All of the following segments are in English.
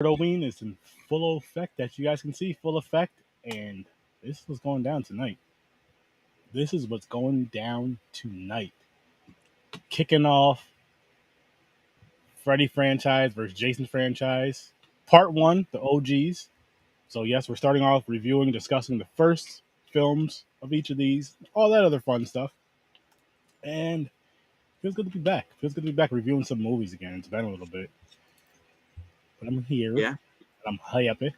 Halloween is in full effect, as you guys can see, full effect, and this is what's going down tonight. This is what's going down tonight. Kicking off Freddy franchise versus Jason franchise, part one, the OGs. So yes, we're starting off reviewing, discussing the first films of each of these, all that other fun stuff, and feels good to be back. Feels good to be back reviewing some movies again. It's been a little bit, but I'm here. Yeah. I'm happy.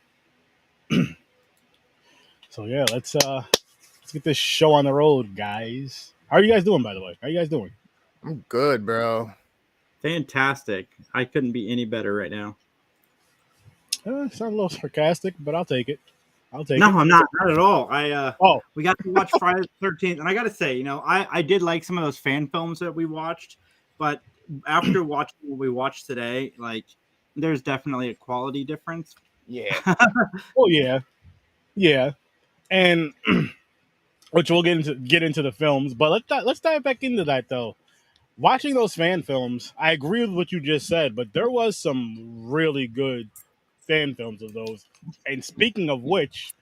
So yeah, let's get this show on the road, guys. How are you guys doing, by the way? How are you guys doing? I'm good, bro. Fantastic. I couldn't be any better right now. Sounds a little sarcastic, but I'll take it. No, I'm not at all. We got to watch Friday the 13th, and I got to say, I did like some of those fan films that we watched, but after watching what we watched today, like, there's definitely a quality difference. Yeah. Oh yeah, and which we'll get into the films, but let's dive back into that though. Watching those fan films, I agree with what you just said, but there was some really good fan films of those. And speaking of which,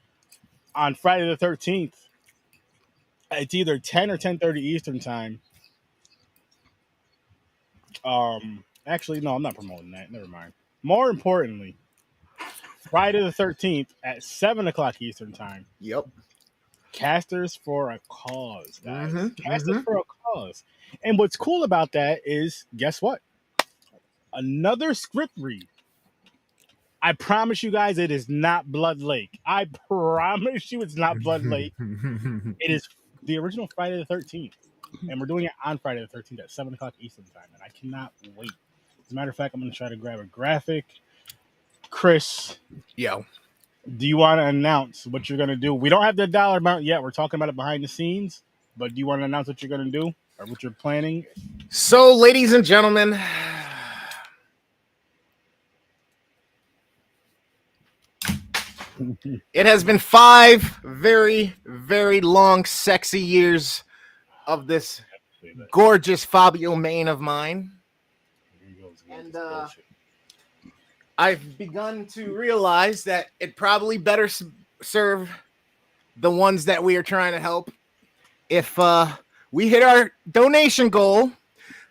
on Friday the 13th, it's either 10 or 10:30 Eastern time. Actually, no, I'm not promoting that. Never mind. More importantly, Friday the 13th at 7 o'clock Eastern time. Yep. Casters for a Cause, guys. Casters for a Cause. And what's cool about that is, guess what? Another script read. I promise you guys it is not Blood Lake. I promise you it's not Blood Lake. It is the original Friday the 13th. And we're doing it on Friday the 13th at 7 o'clock Eastern time. And I cannot wait. As a matter of fact, I'm going to try to grab a graphic. Chris. Yo. Do you want to announce what you're going to do? We don't have the dollar amount yet. We're talking about it behind the scenes. But do you want to announce what you're going to do or what you're planning? So, ladies and gentlemen, it has been 5 very, very long, sexy years of this gorgeous Fabio main of mine. And I've begun to realize that it probably better serve the ones that we are trying to help if we hit our donation goal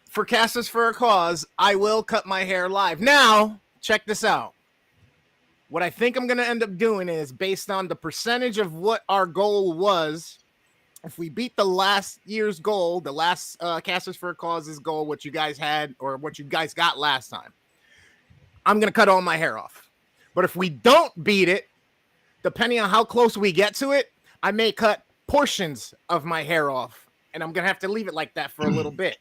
for Casters for a Cause. I will cut my hair live. Now, check this out. What I think I'm going to end up doing is based on the percentage of what our goal was. If we beat the last year's goal, the last Casters for a Cause's goal, what you guys had or what you guys got last time, I'm going to cut all my hair off. But if we don't beat it, depending on how close we get to it, I may cut portions of my hair off. And I'm going to have to leave it like that for a little bit.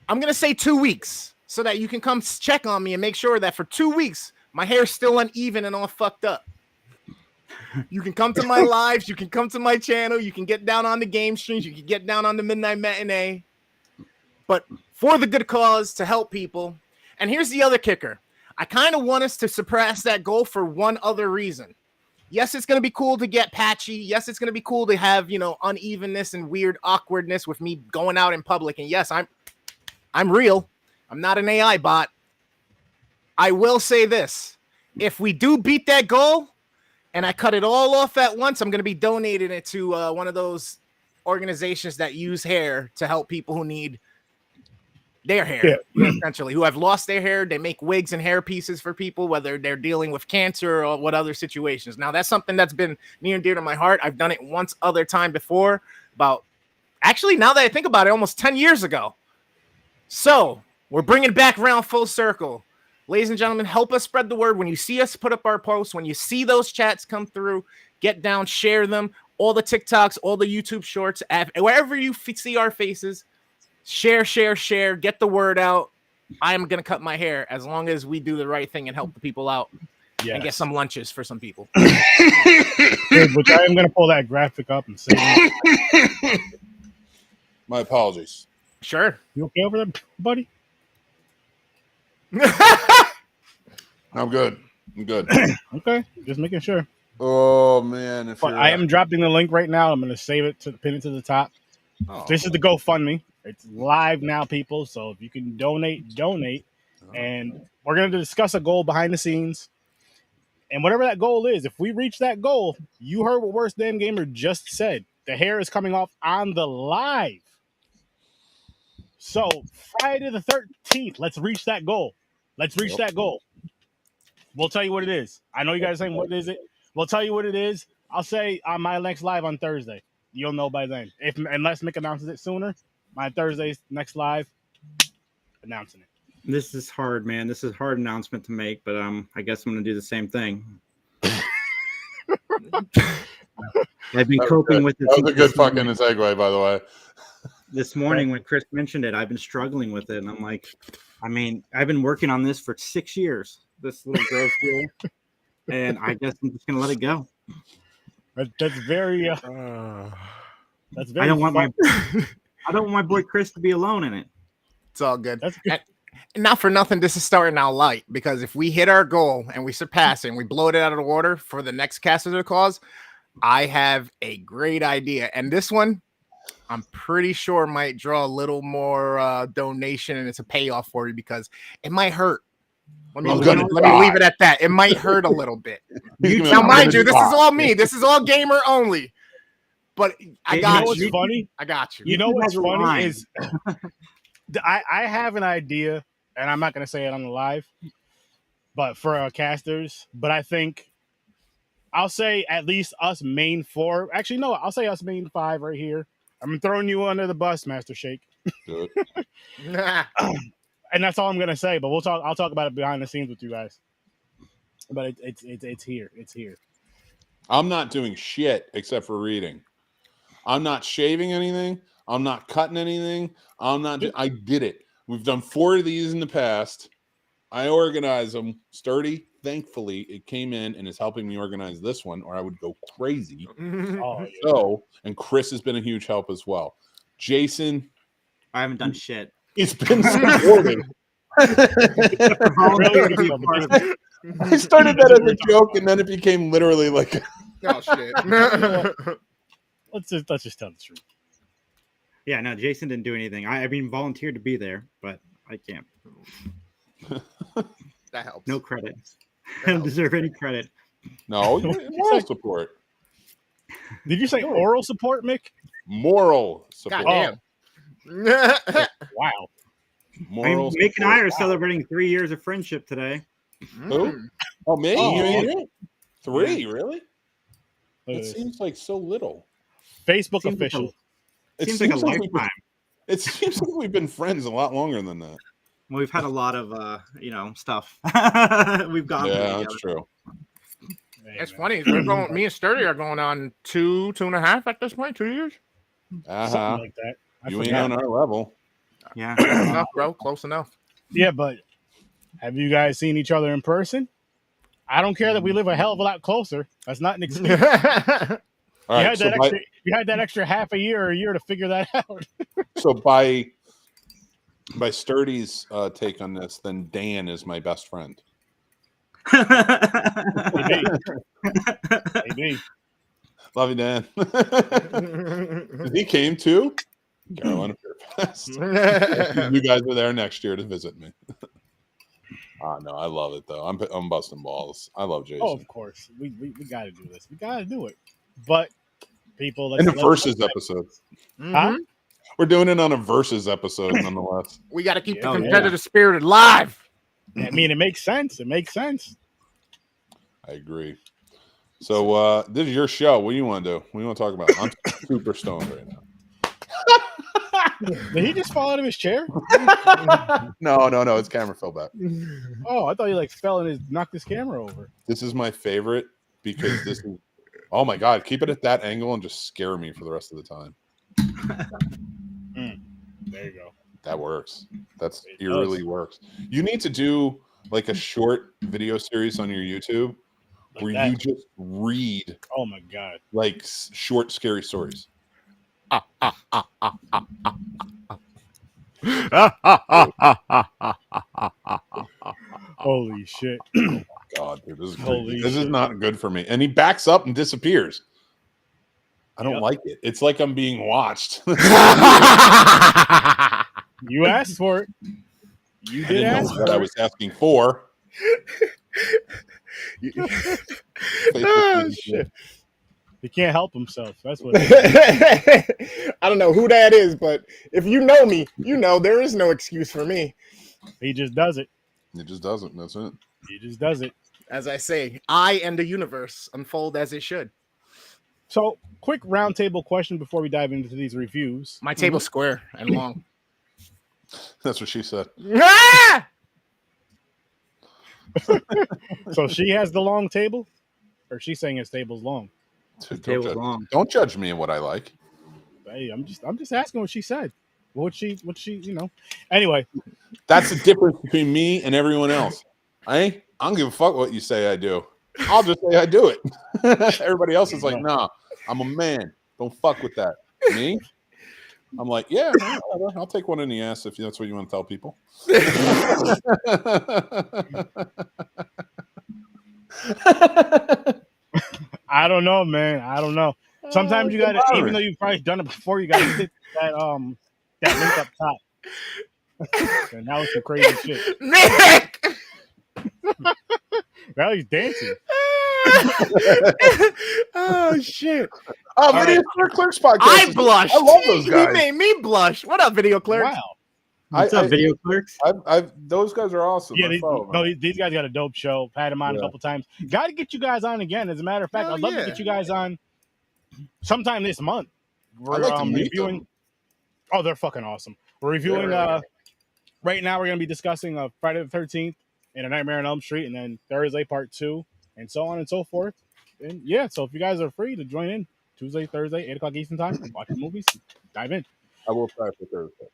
I'm going to say 2 weeks so that you can come check on me and make sure that for 2 weeks, my hair's still uneven and all fucked up. You can come to my lives. You can come to my channel. You can get down on the game streams. You can get down on the Midnight Matinee. But for the good cause, to help people. And here's the other kicker. I kind of want us to surpass that goal for one other reason. Yes, it's going to be cool to get patchy. Yes, it's going to be cool to have, unevenness and weird awkwardness with me going out in public. And yes, I'm real. I'm not an AI bot. I will say this. If we do beat that goal and I cut it all off at once, I'm going to be donating it to one of those organizations that use hair to help people who need their hair, essentially, who have lost their hair. They make wigs and hair pieces for people, whether they're dealing with cancer or what other situations. Now, that's something that's been near and dear to my heart. I've done it once other time before, now that I think about it, almost 10 years ago. So we're bringing it back around full circle. Ladies and gentlemen, help us spread the word. When you see us put up our posts, when you see those chats come through, get down, share them. All the TikToks, all the YouTube shorts, wherever you see our faces, share, get the word out. I am going to cut my hair as long as we do the right thing and help the people out and get some lunches for some people. Which I am going to pull that graphic up and say. My apologies. Sure. You okay over there, buddy? I'm good. Okay, just making sure. Oh man! I am dropping the link right now. I'm going to save it to pin it to the top. This is the GoFundMe. It's live now, people. So if you can donate. And we're going to discuss a goal behind the scenes. And whatever that goal is, if we reach that goal, you heard what Worst Damn Gamer just said. The hair is coming off on the live. So Friday the 13th, let's reach that goal. Let's reach that goal. We'll tell you what it is. I know you guys are saying, what is it? We'll tell you what it is. I'll say on my next live on Thursday. You'll know by then. Unless Mick announces it sooner, my Thursday's next live, announcing it. This is hard, man. This is a hard announcement to make, but I guess I'm going to do the same thing. I've been coping with it. That was a good fucking segue, by the way. This morning when Chris mentioned it, I've been struggling with it, and I'm like, I've been working on this for 6 years. This little growth here, and I guess I'm just going to let it go. That's very. That's very. I don't want my boy Chris to be alone in it. It's all good. That's good. And not for nothing, this is starting out light, because if we hit our goal and we surpass it and we blow it out of the water for the next Cast of the Cause, I have a great idea. And this one, I'm pretty sure might draw a little more donation, and it's a payoff for you because it might hurt. Let me leave it at that. It might hurt a little bit. Now, mind you, this is all me. This is all gamer only. But I got you. What's funny? I got you. You know what's funny is I have an idea, and I'm not going to say it on the live, but for our casters. But I think I'll say at least us main four. Actually, no, I'll say us main five right here. I'm throwing you under the bus, Master Shake. Good. And that's all I'm gonna say. But I'll talk about it behind the scenes with you guys. But it's here. It's here. I'm not doing shit except for reading. I'm not shaving anything. I'm not cutting anything. I did it. We've done 4 of these in the past. I organize them. Sturdy, thankfully, it came in and is helping me organize this one, or I would go crazy. And Chris has been a huge help as well. Jason, I haven't done shit. It's been supportive. I started that as a joke, and then it became literally like, oh shit. Let's just tell the truth. Yeah, no, Jason didn't do anything. I volunteered to be there, but I can't. That helps. No credit. I don't deserve any credit. No, moral support. Did you say oral support, Mick? Moral support. God damn. Wow. Mick and I are celebrating 3 years of friendship today. Who? Oh, me? Oh. 3, really? It seems like so little. Facebook official. It seems like a lifetime. It seems like we've been friends a lot longer than that. Well, we've had a lot of, stuff. We've gone. Yeah, that's true. It's funny. Me and Sturdy are going on 2.5 at this point. 2 years. Something like that. You ain't on our level. Yeah. Close enough, bro. Close enough. Yeah, but have you guys seen each other in person? I don't care that we live a hell of a lot closer. That's not an excuse. All right, you had that extra half a year or a year to figure that out. So by Sturdy's take on this, then Dan is my best friend. Maybe. Love you, Dan. He came too. Carolina Fear Fest. You guys are there next year to visit me. No, I love it though. I'm busting balls. I love Jason. Oh, of course. We got to do this. We got to do it. But people, in a versus episode. Huh? We're doing it on a versus episode, nonetheless. We got to keep the competitive spirit alive. I mean, it makes sense. It makes sense. I agree. So this is your show. What do you want to do? What do you want to talk about? I'm super stoned right now. Did he just fall out of his chair? No. His camera fell back. Oh, I thought he fell and knocked his camera over. This is my favorite because this is. Oh my God! Keep it at that angle and just scare me for the rest of the time. There you go. That works. That's eerily works. You need to do like a short video series on your YouTube where you just read. Oh my God! Like short scary stories. Holy shit! Oh God, dude, this is not good for me. And he backs up and disappears. I don't like it. It's like I'm being watched. You asked for it. You I did didn't ask know what I was asking for. Oh, shit. He can't help himself. That's what it is. I don't know who that is, but if you know me, you know there is no excuse for me. He just does it. It just doesn't. That's it. He just does it. As I say, I and the universe unfold as it should. So, quick roundtable question before we dive into these reviews. My table's square and long. That's what she said. Ah! So she has the long table, or she's saying his table's long. Don't judge me in what I like. Hey, I'm just asking what she said. What she, Anyway, that's the difference between me and everyone else. I don't give a fuck what you say I do. I'll just say I do it. Everybody else is like, nah, I'm a man. Don't fuck with that. Me? I'm like, yeah, I'll take one in the ass if that's what you want to tell people. I don't know, man. I don't know. Sometimes you gotta, even though you've probably done it before, you gotta hit that link up top. And now it's some crazy shit. Nick! Now he's dancing. Oh shit! Oh, Video Clerks podcast. I blushed. I love those guys. He made me blush. What up, Video Clerks? Wow. What's up, Video Clerks? Those guys are awesome. Yeah, these guys got a dope show. Had him on a couple times. Got to get you guys on again. As a matter of fact, I'd love to get you guys on sometime this month. We're reviewing. Oh, they're fucking awesome. We're reviewing. Right now, we're going to be discussing Friday the 13th and A Nightmare on Elm Street, and then Thursday Part 2, and so on and so forth. And yeah, so if you guys are free to join in Tuesday, Thursday, 8 o'clock Eastern time, watch the movies, dive in. I will try for Thursday.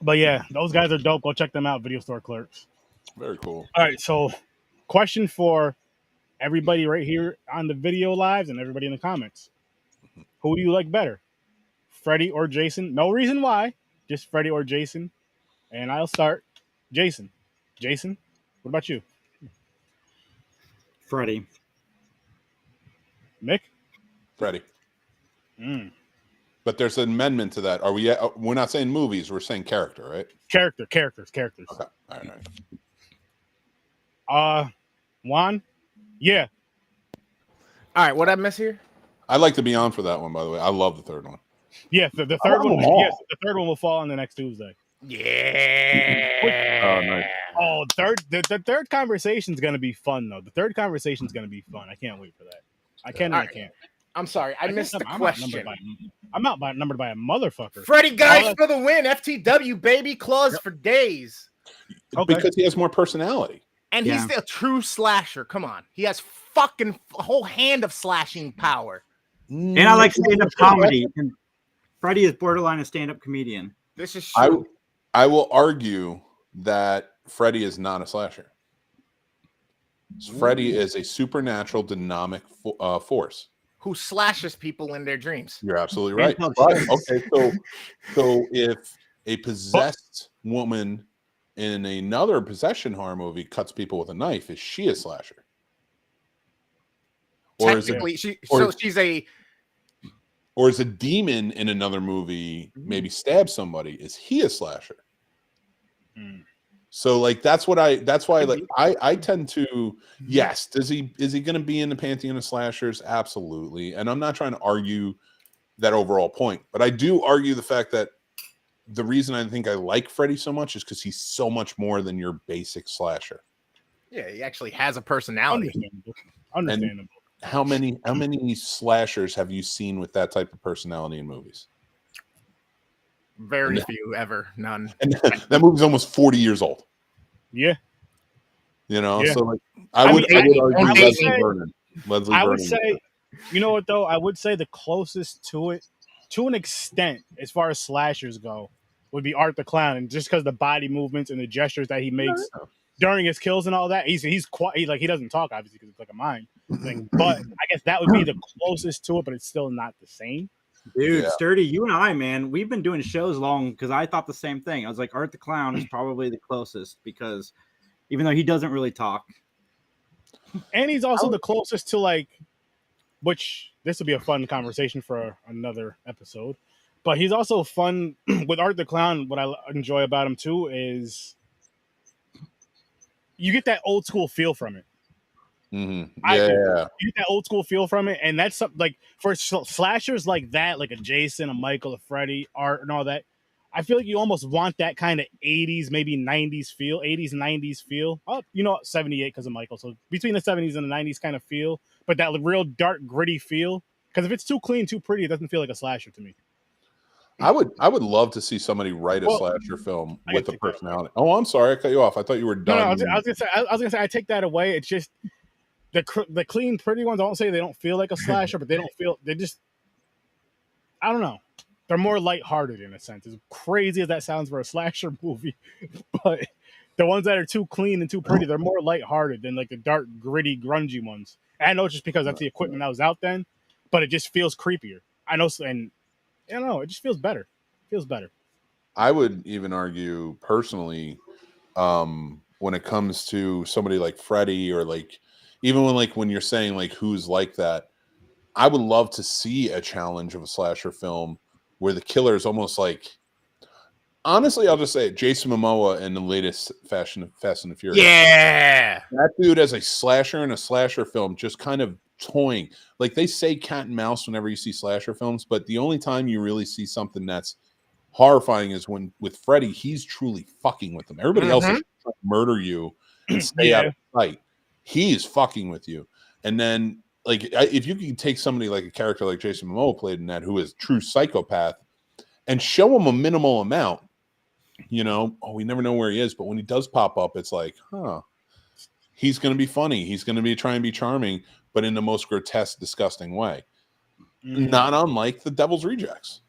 But yeah, those guys are dope. Go check them out, Video Store Clerks. Very cool. All right, so question for everybody right here on the video lives and everybody in the comments. Who do you like better, Freddy or Jason? No reason why, just Freddy or Jason. And I'll start. Jason. Jason, what about you? Freddy. Mick? Freddy. But there's an amendment to that. Are we? We're not saying movies. We're saying character, right? Characters. Okay. All right. Juan? Yeah. All right, what I miss here? I'd like to be on for that one, by the way. I love the third one. Yeah, the third one. Yes, the third one will fall on the next Tuesday. Yeah. Oh, nice. Oh, the third conversation is going to be fun, though. The third conversation is going to be fun. I can't wait for that. I can't. I'm sorry. I missed the question. I'm outnumbered by a motherfucker. Freddy guys for the win. FTW, baby. Claws for days. Okay. Because he has more personality. And he's a true slasher. Come on. He has fucking a whole hand of slashing power. And I like stand-up comedy. And Freddy is borderline a stand-up comedian. This is true. I will argue that Freddy is not a slasher. Freddy is a supernatural dynamic force who slashes people in their dreams. You're absolutely right. Okay, so if a possessed woman in another possession horror movie cuts people with a knife, is she a slasher? Or technically, or is a demon in another movie maybe stab somebody? Is he a slasher? So like that's why like I tend to yes. Is he going to be in the pantheon of slashers? Absolutely. And I'm not trying to argue that overall point, but I do argue the fact that the reason I think I like Freddy so much is because he's so much more than your basic slasher. Yeah, he actually has a personality. Understandable. How many slashers have you seen with that type of personality in movies? Very few, ever. None. And that movie's almost 40 years old. Yeah. You know, so like I would argue Leslie Vernon. I would say, you know what though? I would say the closest to it, to an extent, as far as slashers go, would be Art the Clown, and just because the body movements and the gestures that he makes during his kills and all that, he's quiet. He doesn't talk obviously because it's like a mind thing. But I guess that would be the closest to it, but it's still not the same. Dude, Sturdy, you and I, man, we've been doing shows long because I thought the same thing. I was like, Art the Clown is probably the closest because even though he doesn't really talk. And he's also the closest to like, which this will be a fun conversation for another episode. But he's also fun with Art the Clown. What I enjoy about him too is you get that old school feel from it. Mm-hmm. I do. Yeah. You get that old school feel from it, and that's something like for slashers like that, like a Jason, a Michael, a Freddy, Art, and all that. I feel like you almost want that kind of 80s, maybe 90s feel, 80s, 90s feel. Oh, 78 because of Michael. So between the 70s and the 90s kind of feel, but that real dark, gritty feel. Because if it's too clean, too pretty, it doesn't feel like a slasher to me. I would love to see somebody write a slasher film with a personality. Oh, I'm sorry, I cut you off. I thought you were done. No, I was gonna say I take that away. It's just the clean, pretty ones. I don't say they don't feel like a slasher, but they just I don't know. They're more lighthearted in a sense. As crazy as that sounds for a slasher movie, but the ones that are too clean and too pretty, they're more lighthearted than like the dark, gritty, grungy ones. And I know it's just because that's the equipment that was out then, but it just feels creepier. I know, and I don't know, it just feels better. It feels better. I would even argue personally, when it comes to somebody like Freddy, or like even when you're saying like who's like that, I would love to see a challenge of a slasher film where the killer is almost like, honestly, I'll just say it, Jason Momoa in the latest Fast and the Furious. Yeah, that dude as a slasher in a slasher film, just kind of toying. Like they say cat and mouse whenever you see slasher films, but the only time you really see something that's horrifying is when with Freddy, he's truly fucking with them. Everybody else is trying to murder you and stay out of sight. He's fucking with you. And then like if you can take somebody like a character like Jason Momoa played in that, who is a true psychopath, and show him a minimal amount, we never know where he is, but when he does pop up, it's like, he's going to be funny. He's going to be trying to be charming, but in the most grotesque, disgusting way. Not unlike the Devil's Rejects.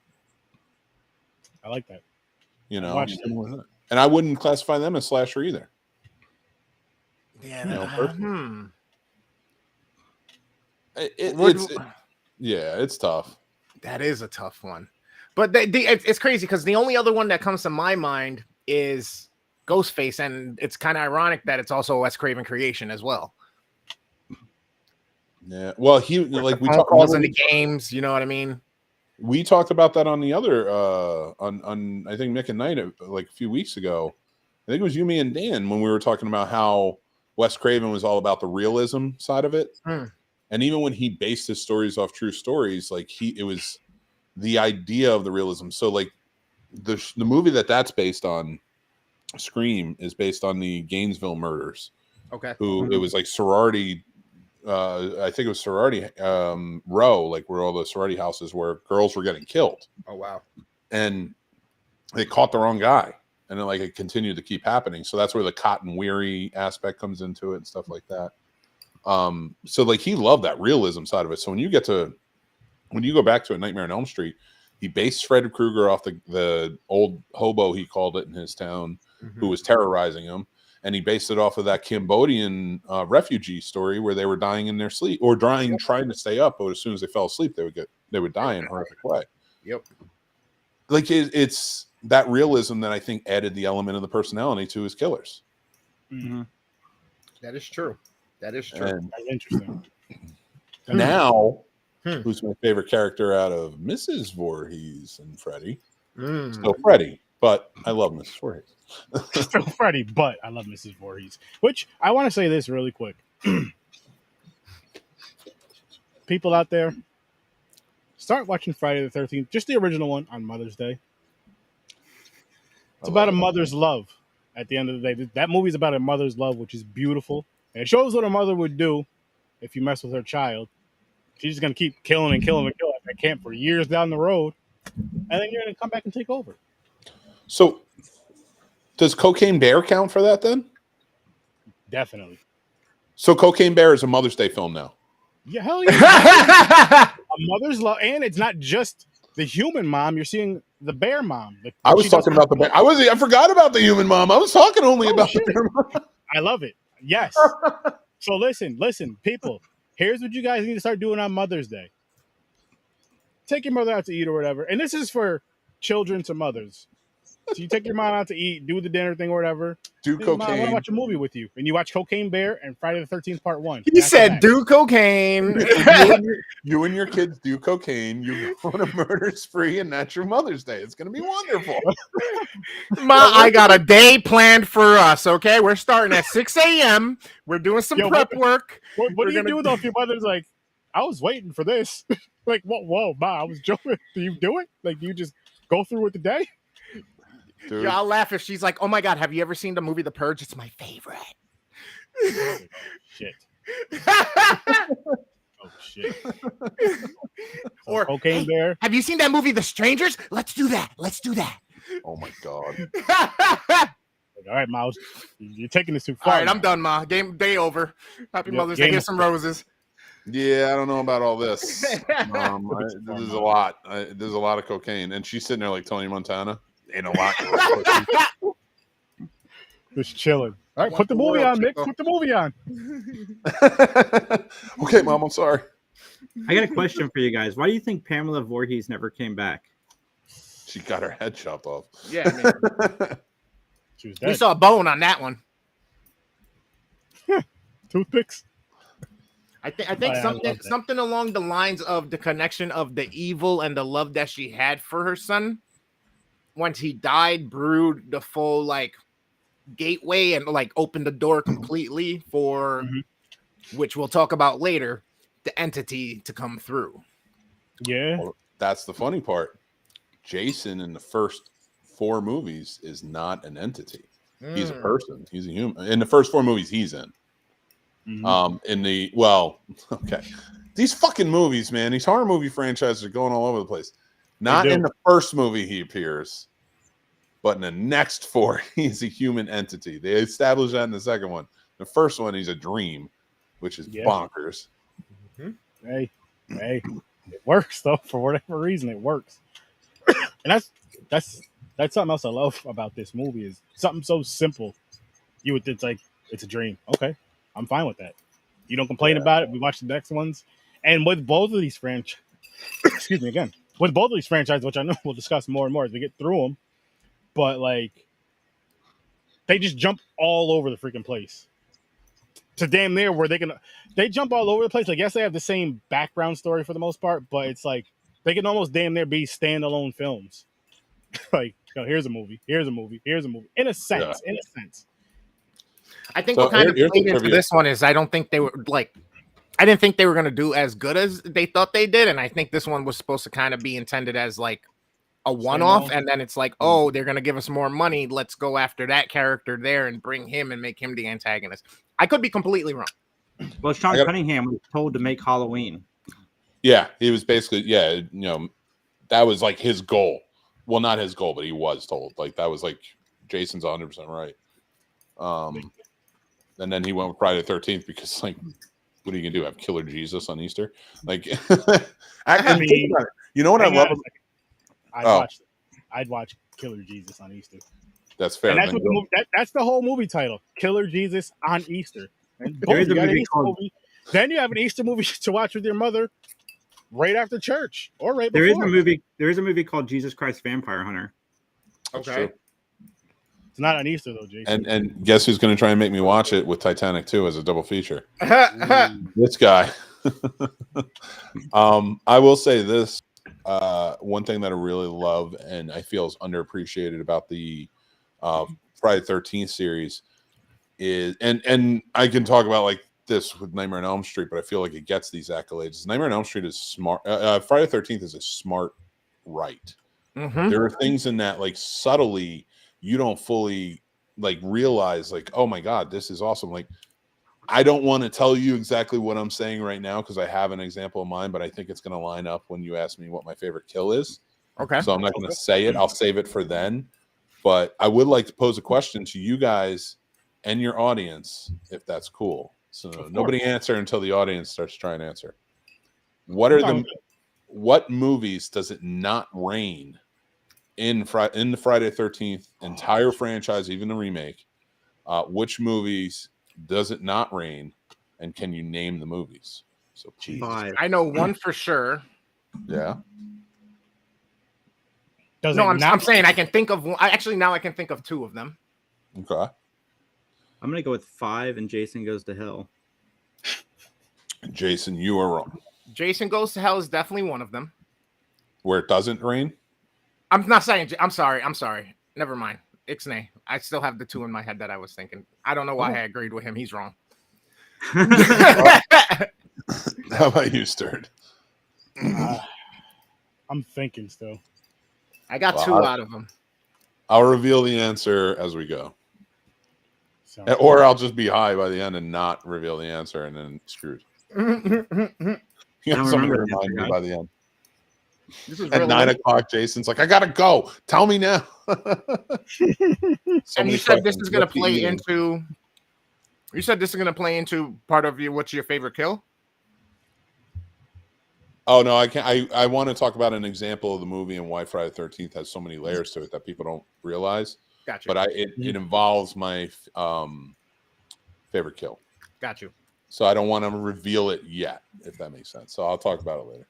I like that. And I wouldn't classify them as slasher either. Yeah. It's tough. That is a tough one. But it's crazy because the only other one that comes to my mind is Ghostface, and it's kind of ironic that it's also a Wes Craven creation as well. Yeah, well, we talked calls in the games. You know what I mean? We talked about that on the other on I think Nick and Knight like a few weeks ago. I think it was you, me, and Dan when we were talking about how Wes Craven was all about the realism side of it, and even when he based his stories off true stories, like it was the idea of the realism. So like the movie that's based on, Scream, is based on the Gainesville murders. Okay. It was like sorority. I think it was sorority row, like where all the sorority houses where girls were getting killed. Oh wow! And they caught the wrong guy, and then like it continued to keep happening. So that's where the Cotton Weary aspect comes into it and stuff like that. So like he loved that realism side of it. So when you go back to A Nightmare on Elm Street, he based Freddy Krueger off the old hobo, he called it, in his town, who was terrorizing him. And he based it off of that Cambodian refugee story where they were dying in their sleep, or trying to stay up, but as soon as they fell asleep, they would die in a horrific way. Yep. Like it's that realism that I think added the element of the personality to his killers. Mm-hmm. That is true. That's interesting. Now, who's my favorite character out of Mrs. Voorhees and Freddy? Still Freddy, but I love Mrs. Voorhees. Still Freddy, but I love Mrs. Voorhees. Which I want to say this really quick. People out there, start watching Friday the 13th, just the original one, on Mother's Day. It's about a mother's love at the end of the day. That movie's about a mother's love, which is beautiful. And it shows what a mother would do if you mess with her child. She's just going to keep killing and killing and killing at that camp for years down the road. And then you're going to come back and take over. So, does Cocaine Bear count for that then? Definitely. So Cocaine Bear is a Mother's Day film now. Yeah, hell yeah. A mother's love, and it's not just the human mom. You're seeing the bear mom. I was talking about the bear. I forgot about the human mom. I was talking only about the bear mom. I love it. Yes. So listen, people. Here's what you guys need to start doing on Mother's Day. Take your mother out to eat or whatever. And this is for children to mothers. So you take your mom out to eat, do the dinner thing or whatever. Do Hey, Mom, I want to cocaine. watch a movie with you, and you watch Cocaine Bear and Friday the 13th Part 1. He said, "Do cocaine." You and your kids do cocaine. You go on a murder spree, and that's your Mother's Day. It's gonna be wonderful. Ma, I got a day planned for us. Okay, we're starting at 6 a.m. We're doing some prep work. What do you do though if your mother's like, I was waiting for this? Like, whoa, Ma, I was joking. Do you do it? Like, do you just go through with the day? Dude. Yeah, I'll laugh if she's like, "Oh my God, have you ever seen the movie The Purge? It's my favorite." Shit. Oh shit. Or Cocaine Bear. Have you seen that movie The Strangers? Let's do that. Oh my God. All right, Mouse, you're taking this too far. All right, I'm done, Ma. Game day over. Happy Mother's Day. Here's some roses. Yeah, I don't know about all this. This is a lot. There's a lot of cocaine, and she's sitting there like Tony Montana. Ain't a lot. Just chilling. All right, put the movie on, Mick. Put the movie on. Okay, Mom, I'm sorry. I got a question for you guys. Why do you think Pamela Voorhees never came back? She got her head chopped off. Yeah, I mean, she was dead. We saw a bone on that one. Toothpicks. I think something along the lines of the connection of the evil and the love that she had for her son. Once he died, brewed the full like gateway and like opened the door completely for, which we'll talk about later, the entity to come through. Yeah, well, that's the funny part. Jason in the first 4 movies is not an entity. He's a person. He's a human. In the first 4 movies he's in. Okay. These fucking movies, man, these horror movie franchises are going all over the place. Not in the first movie he appears, but in the next 4, he's a human entity. They established that in the second one. The first one, he's a dream, which is bonkers. Hey, it works though. For whatever reason, it works. And that's something else I love about this movie is something so simple. It's like it's a dream. Okay, I'm fine with that. You don't complain about it. We watch the next ones, and with both of these franchises, excuse me again. With both of these franchises, which I know we'll discuss more and more as we get through them, but like they just jump all over the freaking place to damn near where they jump all over the place. Like yes, they have the same background story for the most part, but it's like they can almost damn near be standalone films. Like, here's a movie, here's a movie, here's a movie. In a sense. I think what kind of played into this one is I didn't think they were going to do as good as they thought they did. And I think this one was supposed to kind of be intended as like a one-off. And then it's like, oh, they're going to give us more money. Let's go after that character there and bring him and make him the antagonist. I could be completely wrong. Well, Sean Cunningham was told to make Halloween. Yeah, he was basically, that was like his goal. Well, not his goal, but he was told. Like, that was like, Jason's 100% right. And then he went with Friday the 13th because, like, what are you going to do? Have Killer Jesus on Easter? Like, I mean, you know what I love? I'd watch Killer Jesus on Easter. That's fair. And that's the whole movie title, Killer Jesus on Easter. And then you have an Easter movie to watch with your mother right after church or right before. There is a movie called Jesus Christ Vampire Hunter. Okay. It's not on Easter though, Jason. And guess who's going to try and make me watch it with Titanic 2 as a double feature? This guy. I will say this. One thing that I really love and I feel is underappreciated about the Friday the 13th series is, and I can talk about like this with Nightmare on Elm Street, but I feel like it gets these accolades. Nightmare on Elm Street is smart. Friday the 13th is a smart right. There are things in that like subtly you don't fully like realize like, oh my God, this is awesome. Like, I don't want to tell you exactly what I'm saying right now because I have an example of mine, but I think it's going to line up when you ask me what my favorite kill is. Okay. So I'm not going to say it. I'll save it for then. But I would like to pose a question to you guys and your audience, if that's cool. So nobody answer until the audience starts trying to answer. What movies does it not rain in the Friday the 13th entire franchise, even the remake? Which movies does it not rain, and can you name the movies? So please. I know one for sure. Yeah. I'm saying I can think of one. Now I can think of 2 of them. Okay. I'm gonna go with 5, and Jason Goes to Hell. Jason, you are wrong. Jason Goes to Hell is definitely one of them. Where it doesn't rain? I'm not saying. I'm sorry. Never mind. Ixnay. I still have the 2 in my head that I was thinking. I don't know why I agreed with him. He's wrong. How about you, Sturd? I'm thinking still. I got 2 out of them. I'll reveal the answer as we go. Or I'll just be high by the end and not reveal the answer and then screwed. You have somebody to remind me by the end. This is at 9 o'clock, Jason's like, I gotta go. Tell me now. And you said this is gonna play into. You said this is gonna play into part of your what's your favorite kill? Oh no, I can't. I want to talk about an example of the movie and why Friday the 13th has so many layers to it that people don't realize. Gotcha. But it involves my favorite kill. Got you. So I don't want to reveal it yet, if that makes sense. So I'll talk about it later.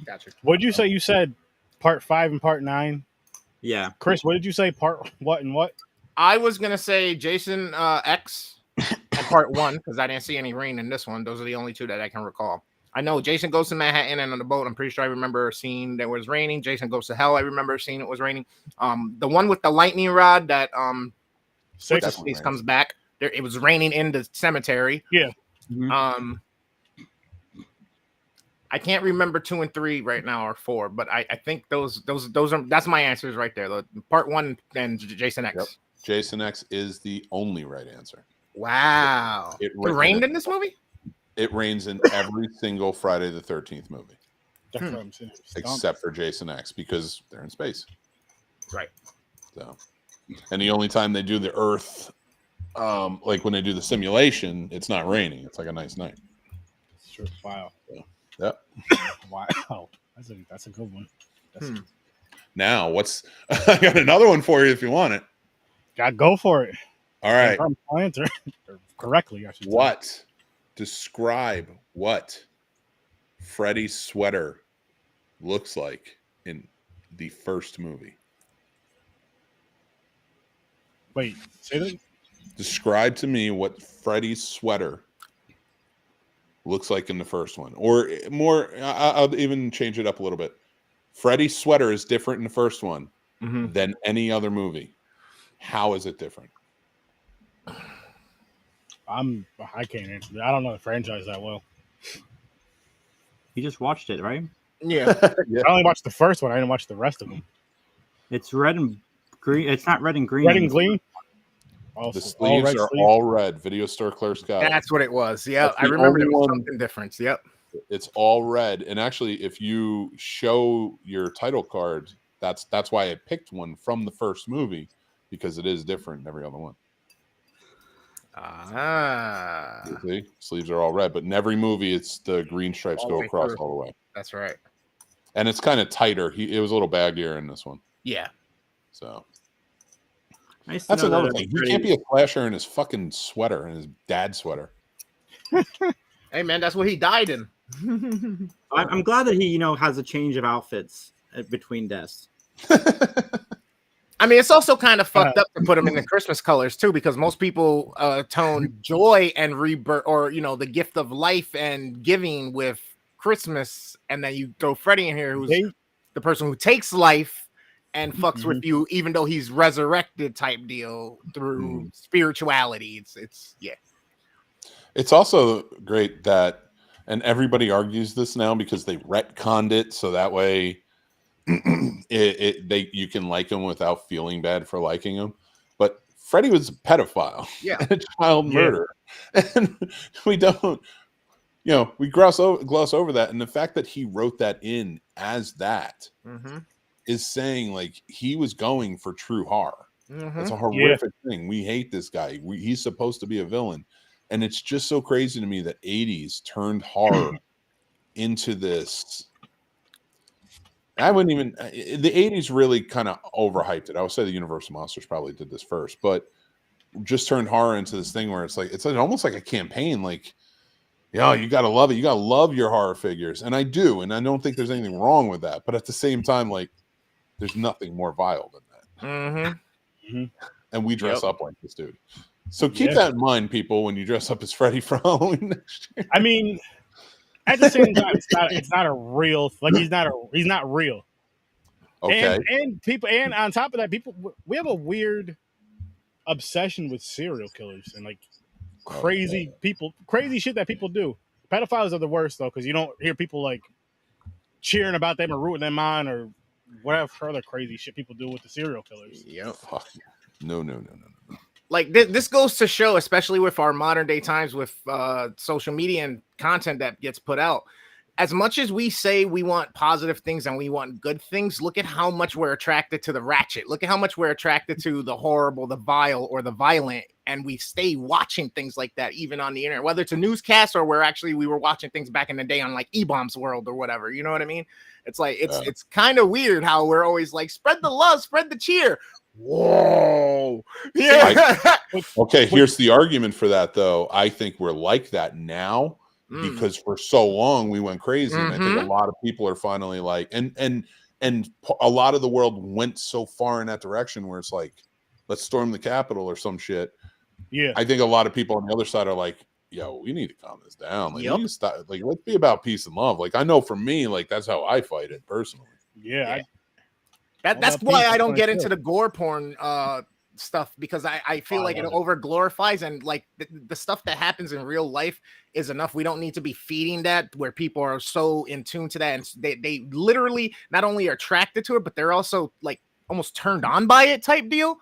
Gotcha. What did you say? You said part 5 and part 9. Yeah. Chris, what did you say? Part what and what? I was gonna say Jason X and part 1 because I didn't see any rain in this one. Those are the only 2 that I can recall. I know Jason Goes to Manhattan and on the boat. I'm pretty sure I remember seeing that it was raining. Jason Goes to Hell. I remember seeing it was raining. The one with the lightning rod that Six comes back. It was raining in the cemetery. Yeah. Mm-hmm. I can't remember 2 and 3 right now or 4, but I think those are that's my answers right there. The part 1 and Jason X. Yep. Jason X is the only right answer. Wow. It rained in this movie? It rains in every single Friday the 13th movie. That's what I'm saying. Except for Jason X because they're in space. Right. So, and the only time they do the Earth, like when they do the simulation, it's not raining. It's like a nice night. Sure. Wow. So, yep. Wow. That's a good one. Now, I got another one for you if you want it. Go for it. All right. I'll answer correctly. I should say. Describe what Freddy's sweater looks like in the first movie. Wait, say that. Describe to me what Freddy's sweater looks like in the first one, or more. I'll even change it up a little bit. Freddy's sweater is different in the first one than any other movie. How is it different? I can't answer that. I don't know the franchise that well. You just watched it, right? Yeah. I only watched the first one. I didn't watch the rest of them. It's red and green. It's not red and green. Red and green? The sleeves are all red. Video store clerks got it. That's what it was. Yeah, I remember there was something different. Yep. It's all red. And actually, if you show your title card, that's why I picked one from the first movie, because it is different than every other one. See? Sleeves are all red, but in every movie, it's the green stripes go across all the way. That's right. And it's kind of tighter. It was a little baggier in this one. Yeah. So that's another thing. He can't be a slasher in his fucking sweater, in his dad's sweater. Hey man, that's what he died in. I'm glad that he, has a change of outfits between deaths. I mean, it's also kind of fucked up to put him in the Christmas colors too, because most people tone joy and rebirth, or the gift of life and giving with Christmas, and then you throw Freddy in here, who's the person who takes life and fucks with you, even though he's resurrected type deal through spirituality. It's yeah. It's also great that, and everybody argues this now because they retconned it, so that way you can like him without feeling bad for liking him. But Freddy was a pedophile, and a child murderer, and we don't, we gloss over that. And the fact that he wrote that in as that is saying like he was going for true horror. It's a horrific thing. We hate this guy. He's supposed to be a villain. And it's just so crazy to me that 80s turned horror into this. I wouldn't even, the 80s really kind of overhyped it. I would say the Universal Monsters probably did this first, but just turned horror into this thing where it's almost like a campaign. Like, you got to love it. You got to love your horror figures. And I do. And I don't think there's anything wrong with that. But at the same time, like, There's nothing more vile than that. Mm-hmm. And we dress up like this dude. So keep that in mind, people, when you dress up as Freddy for Halloween next year. I mean, at the same time, it's not a real, like, he's not real. Okay. And on top of that, we have a weird obsession with serial killers and like crazy shit that people do. Pedophiles are the worst though, because you don't hear people like cheering about them or rooting them on or whatever other crazy shit people do with the serial killers. Yep. No. Like this goes to show, especially with our modern day times with social media and content that gets put out. As much as we say we want positive things and we want good things, look at how much we're attracted to the ratchet. Look at how much we're attracted to the horrible, the vile, or the violent. And we stay watching things like that, even on the internet, whether it's a newscast or we were watching things back in the day on like E-Bombs World or whatever. You know what I mean? It's like, it's kind of weird how we're always like, spread the love, spread the cheer. Whoa. Yeah. Okay. Here's the argument for that though. I think we're like that now. Because for so long we went crazy, and I think a lot of people are finally like, and a lot of the world went so far in that direction where it's like, let's storm the Capitol or some shit. Yeah, I think a lot of people on the other side are like, yo, we need to calm this down. Like, we need to stop. Like, let's be about peace and love. Like, I know for me, like that's how I fight it personally. Yeah. That's why I don't get into the gore porn stuff, because I feel like it over glorifies, and like the stuff that happens in real life is enough. We don't need to be feeding that where people are so in tune to that, and they literally not only are attracted to it, but they're also like almost turned on by it type deal.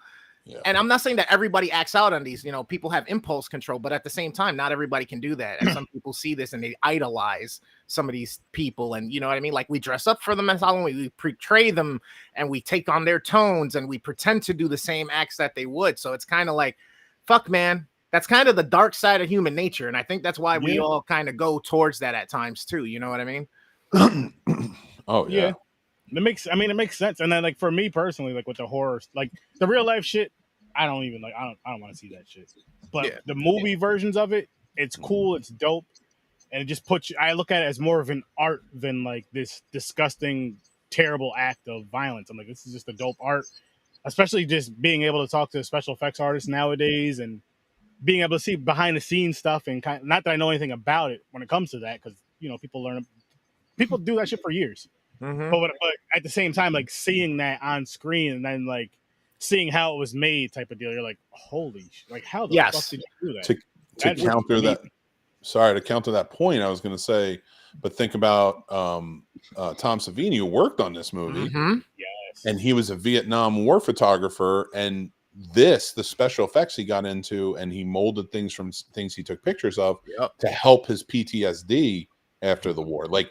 Yeah. And I'm not saying that everybody acts out on these, people have impulse control, but at the same time, not everybody can do that. And some people see this and they idolize some of these people. And you know what I mean? Like, we dress up for them as Halloween, we portray them and we take on their tones and we pretend to do the same acts that they would. So it's kind of like, fuck, man, that's kind of the dark side of human nature. And I think that's why we all kind of go towards that at times too. You know what I mean? Oh yeah. It makes sense. And then like for me personally, like with the horror, like the real life shit, I don't want to see that shit. But the movie versions of it, it's cool, it's dope, and it just puts you, I look at it as more of an art than like this disgusting, terrible act of violence. I'm like, this is just a dope art, especially just being able to talk to special effects artists nowadays and being able to see behind the scenes stuff, and kind of, not that I know anything about it when it comes to that, because people do that shit for years. But at the same time, like seeing that on screen and then like seeing how it was made type of deal, you're like, holy like how the fuck did you do that? To counter that point, I was going to say, but think about Tom Savini, who worked on this movie. Yes. And he was a Vietnam War photographer, and the special effects he got into, and he molded things from things he took pictures of to help his PTSD after the war. Like,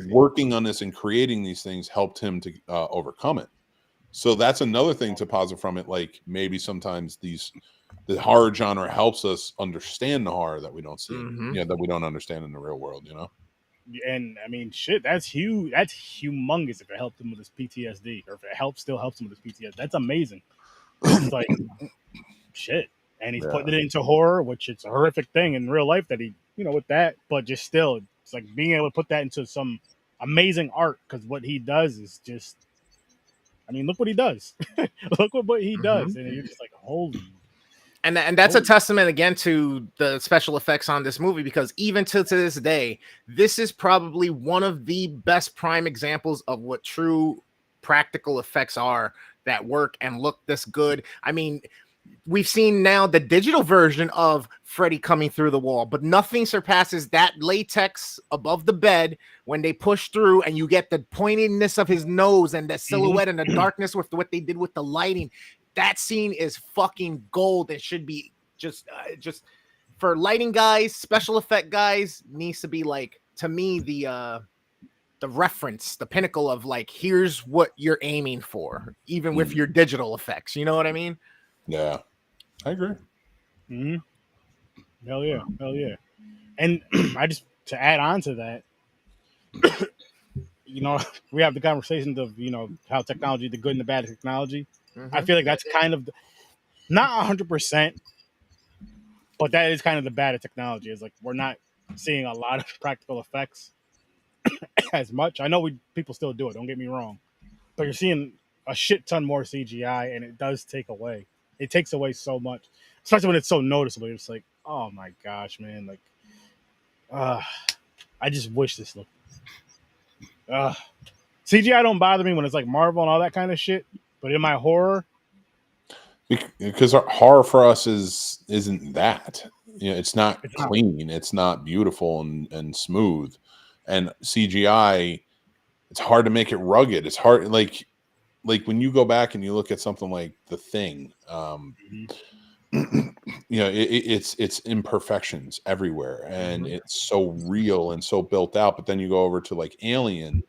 working on this and creating these things helped him to overcome it. So that's another thing to posit from it. Like, maybe sometimes the horror genre helps us understand the horror that we don't see, that we don't understand in the real world, And I mean, shit, that's huge. That's humongous if it helped him with his PTSD, or if it still helps him with his PTSD. That's amazing. It's like, shit. And he's putting it into horror, which it's a horrific thing in real life that he, with that, but just still, it's like being able to put that into some amazing art, because what he does is just, I mean, look what he does. Look what he does. And you're just like, holy. And that's a testament again to the special effects on this movie, because even to this day, this is probably one of the best prime examples of what true practical effects are that work and look this good. I mean, we've seen now the digital version of Freddy coming through the wall, but nothing surpasses that latex above the bed when they push through and you get the pointedness of his nose and the silhouette and the darkness with what they did with the lighting. That scene is fucking gold. It should be just for lighting guys, special effect guys, needs to be like, to me, the reference, the pinnacle of like, here's what you're aiming for, even with your digital effects. You know what I mean? Yeah, I agree. Hell yeah. And I just, to add on to that, we have the conversations of, how technology, the good and the bad of technology. I feel like that's kind of not 100%, but that is kind of the bad of technology. Is like, we're not seeing a lot of practical effects as much. I know people still do it, don't get me wrong, but you're seeing a shit ton more CGI, and it does take away. It takes away so much, especially when it's so noticeable. It's like, oh my gosh, man! Like, I just wish this looked. CGI don't bother me when it's like Marvel and all that kind of shit, but in my horror, because our horror for us isn't that. You know, it's not clean, it's not beautiful and smooth, and CGI. It's hard to make it rugged. It's hard, like when you go back and you look at something like The Thing. You know, it's imperfections everywhere, and it's so real and so built out. But then you go over to like Alien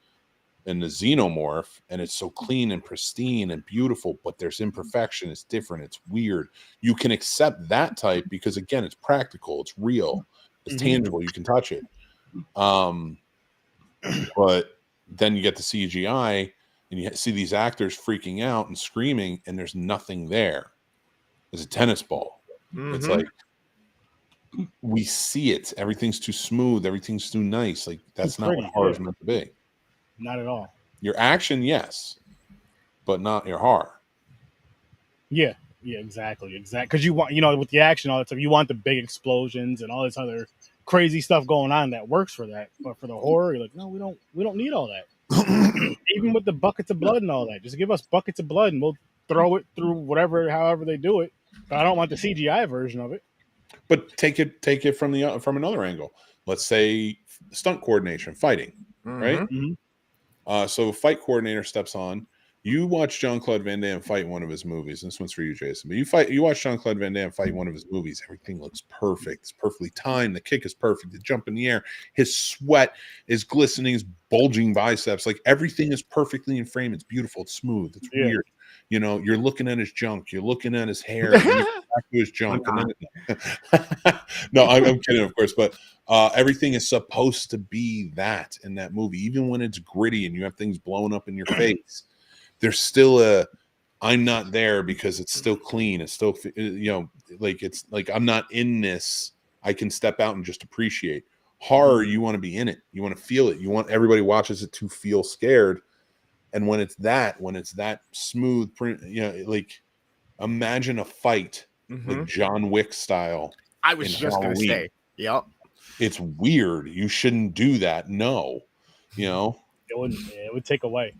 and the Xenomorph, and it's so clean and pristine and beautiful, but there's imperfection. It's different. It's weird. You can accept that type because again, it's practical. It's real. It's tangible. You can touch it. But then you get the CGI, and you see these actors freaking out and screaming, and there's nothing there. There's a tennis ball. It's like we see it. Everything's too smooth. Everything's too nice. Like that's not what horror is meant to be. Not at all. Your action, yes, but not your horror. Yeah, exactly. Because you want, with the action, all that stuff, you want the big explosions and all this other crazy stuff going on that works for that. But for the horror, you're like, no, we don't need all that. Even with the buckets of blood and all that, just give us buckets of blood and we'll throw it through however they do it. But I don't want the CGI version of it. But take it from another angle. Let's say stunt coordination, fighting, right? So fight coordinator steps on. You watch Jean-Claude Van Damme fight in one of his movies. This one's for you, Jason. But you watch Jean-Claude Van Damme fight in one of his movies. Everything looks perfect. It's perfectly timed. The kick is perfect. The jump in the air. His sweat is glistening. His bulging biceps. Like everything is perfectly in frame. It's beautiful. It's smooth. It's weird. You know, you're looking at his junk. You're looking at his hair. Back to his junk. No, I'm kidding, of course. But everything is supposed to be that in that movie. Even when it's gritty and you have things blowing up in your face, there's still I'm not there because it's still clean. It's still, like it's like I'm not in this. I can step out and just appreciate. Horror, you want to be in it. You want to feel it. You want everybody watches it to feel scared. And when it's that smooth print, like imagine a fight like John Wick style. I was just going to say, yep. It's weird. You shouldn't do that. No, it would take away.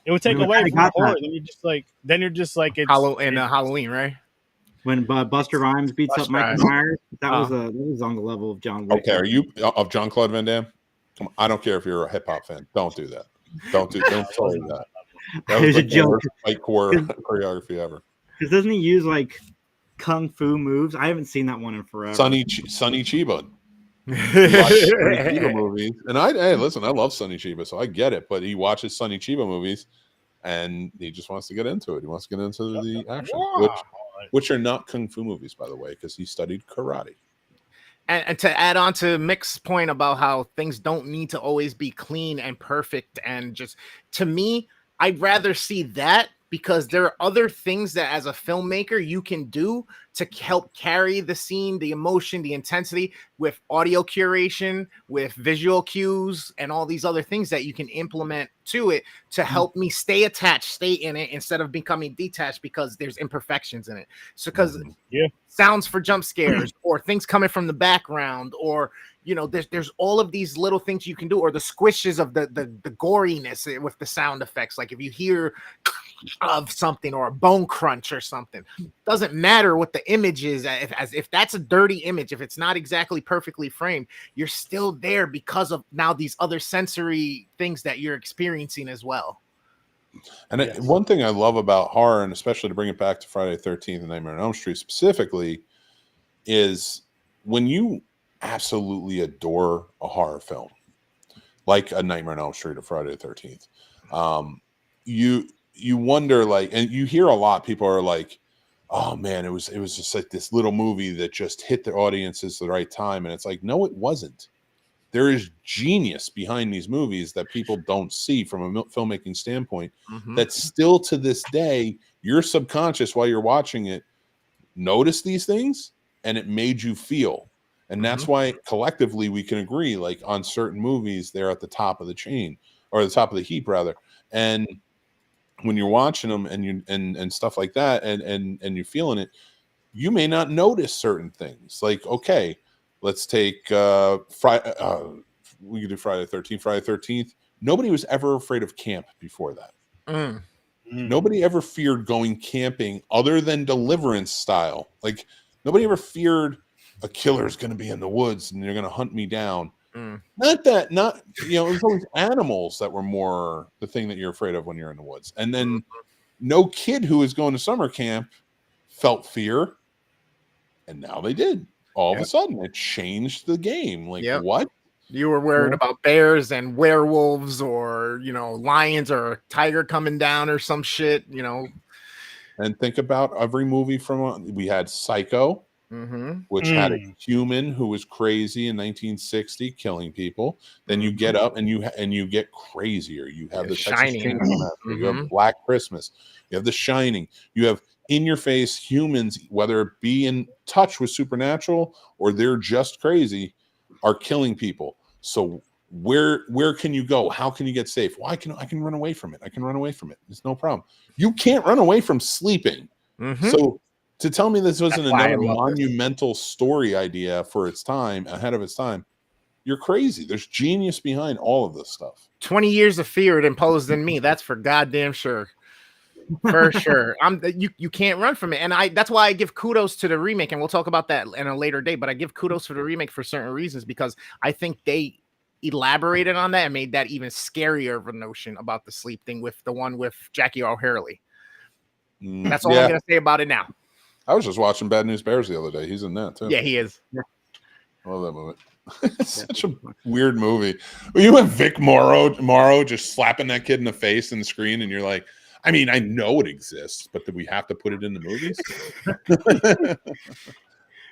It would take away from horror. Then you're just like it's Halloween, right? When Buster Rhymes beats up Michael Myers, that was on the level of John Wick. Okay, are you of Jean-Claude Van Damme? Come on, I don't care if you're a hip hop fan. Don't do that. Don't tell me that. That was a joke. Fight choreography ever. Because doesn't he use like kung fu moves? I haven't seen that one in forever. Sonny Chiba. Chiba movies, and I love Sonny Chiba, so I get it. But he watches Sonny Chiba movies, and he just wants to get into it. He wants to get into the action, which are not kung fu movies, by the way, because he studied karate. And to add on to Mick's point about how things don't need to always be clean and perfect, and just to me, I'd rather see that because there are other things that as a filmmaker you can do to help carry the scene, the emotion, the intensity with audio curation, with visual cues, and all these other things that you can implement to it to help me stay attached, stay in it instead of becoming detached because there's imperfections in it. So because sounds for jump scares or things coming from the background, or there's all of these little things you can do, or the squishes of the goriness with the sound effects. Like if you hear of something or a bone crunch or something, doesn't matter what the image is. If that's a dirty image, if it's not exactly perfectly framed, you're still there because of now these other sensory things that you're experiencing as well. And one thing I love about horror, and especially to bring it back to Friday the 13th and Nightmare on Elm Street specifically, is when you absolutely adore a horror film like a Nightmare on Elm Street or Friday the 13th, you wonder, like, and you hear a lot, people are like, oh man, it was just like this little movie that just hit the audiences at the right time. And it's like, no, it wasn't. There is genius behind these movies that people don't see from a filmmaking standpoint, that still to this day, your subconscious while you're watching it, notice these things and it made you feel. And that's why collectively we can agree, like on certain movies, they're at the top of the chain, or the top of the heap rather. And when you're watching them and stuff like that, and you're feeling it, you may not notice certain things. Like, okay, let's take Friday. We could do Friday the 13th. Friday the 13th. Nobody was ever afraid of camp before that. Nobody ever feared going camping other than Deliverance style. Like, nobody ever feared a killer's going to be in the woods and they're going to hunt me down. Not, it was always animals that were more the thing that you're afraid of when you're in the woods. And then no kid who was going to summer camp felt fear. And now they did. All of a sudden, it changed the game. Like, what? You were worried about bears and werewolves, or lions or a tiger coming down or some shit. And think about every movie we had Psycho, which had a human who was crazy in 1960 killing people. Then you get up and you get crazier. You have the Shining. You have Black Christmas. You have The Shining. You have in your face humans, whether it be in touch with supernatural or they're just crazy, are killing people. So where can you go? How can you get safe? Well, I can run away from it. I can run away from it. It's no problem. You can't run away from sleeping. So to tell me this wasn't another monumental story idea for its time, ahead of its time, you're crazy. There's genius behind all of this stuff. 20 years of fear it imposed in me. That's for goddamn sure. For sure. You can't run from it. And that's why I give kudos to the remake, and we'll talk about that in a later date, but I give kudos for the remake for certain reasons, because I think they elaborated on that and made that even scarier of a notion about the sleep thing with the one with Jackie O'Haley. That's all I'm gonna say about it now. I was just watching Bad News Bears the other day. He's in that too. Yeah, he is. I love that movie. It's such a weird movie. You have Vic Morrow just slapping that kid in the face in the screen, and you're like, I mean, I know it exists, but do we have to put it in the movies?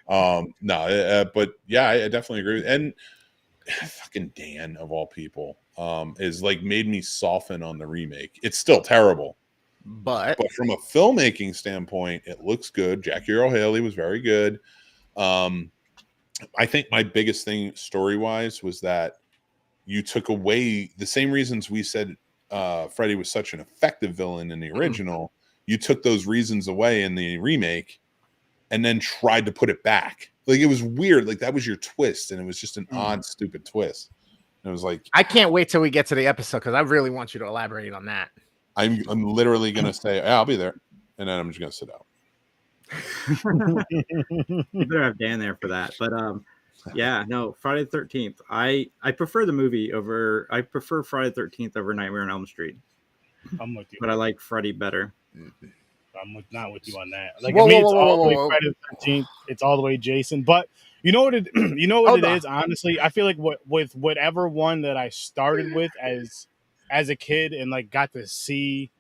But yeah, I definitely agree. And fucking Dan, of all people, is like made me soften on the remake. It's still terrible, but from a filmmaking standpoint, it looks good. Jackie O'Haley was very good. I think my biggest thing story-wise was that you took away the same reasons we said Freddy was such an effective villain in the original. You took those reasons away in the remake and then tried to put it back. Like, it was weird. Like, that was your twist, and it was just an odd, stupid twist. And it was like, I can't wait till we get to the episode, because I really want you to elaborate on that. I'm literally gonna say, yeah, I'll be there, and then I'm just gonna sit out. You better have Dan there for that. But yeah, no, Friday the 13th. I prefer the movie over. I prefer Friday the 13th over Nightmare on Elm Street. I'm with you, but I like Freddy better. I'm not with you on that. Like, it's all the way Friday the 13th. It's all the way Jason. But you know what it is. Honestly, I feel like with whatever one that I started with as a kid and like got to see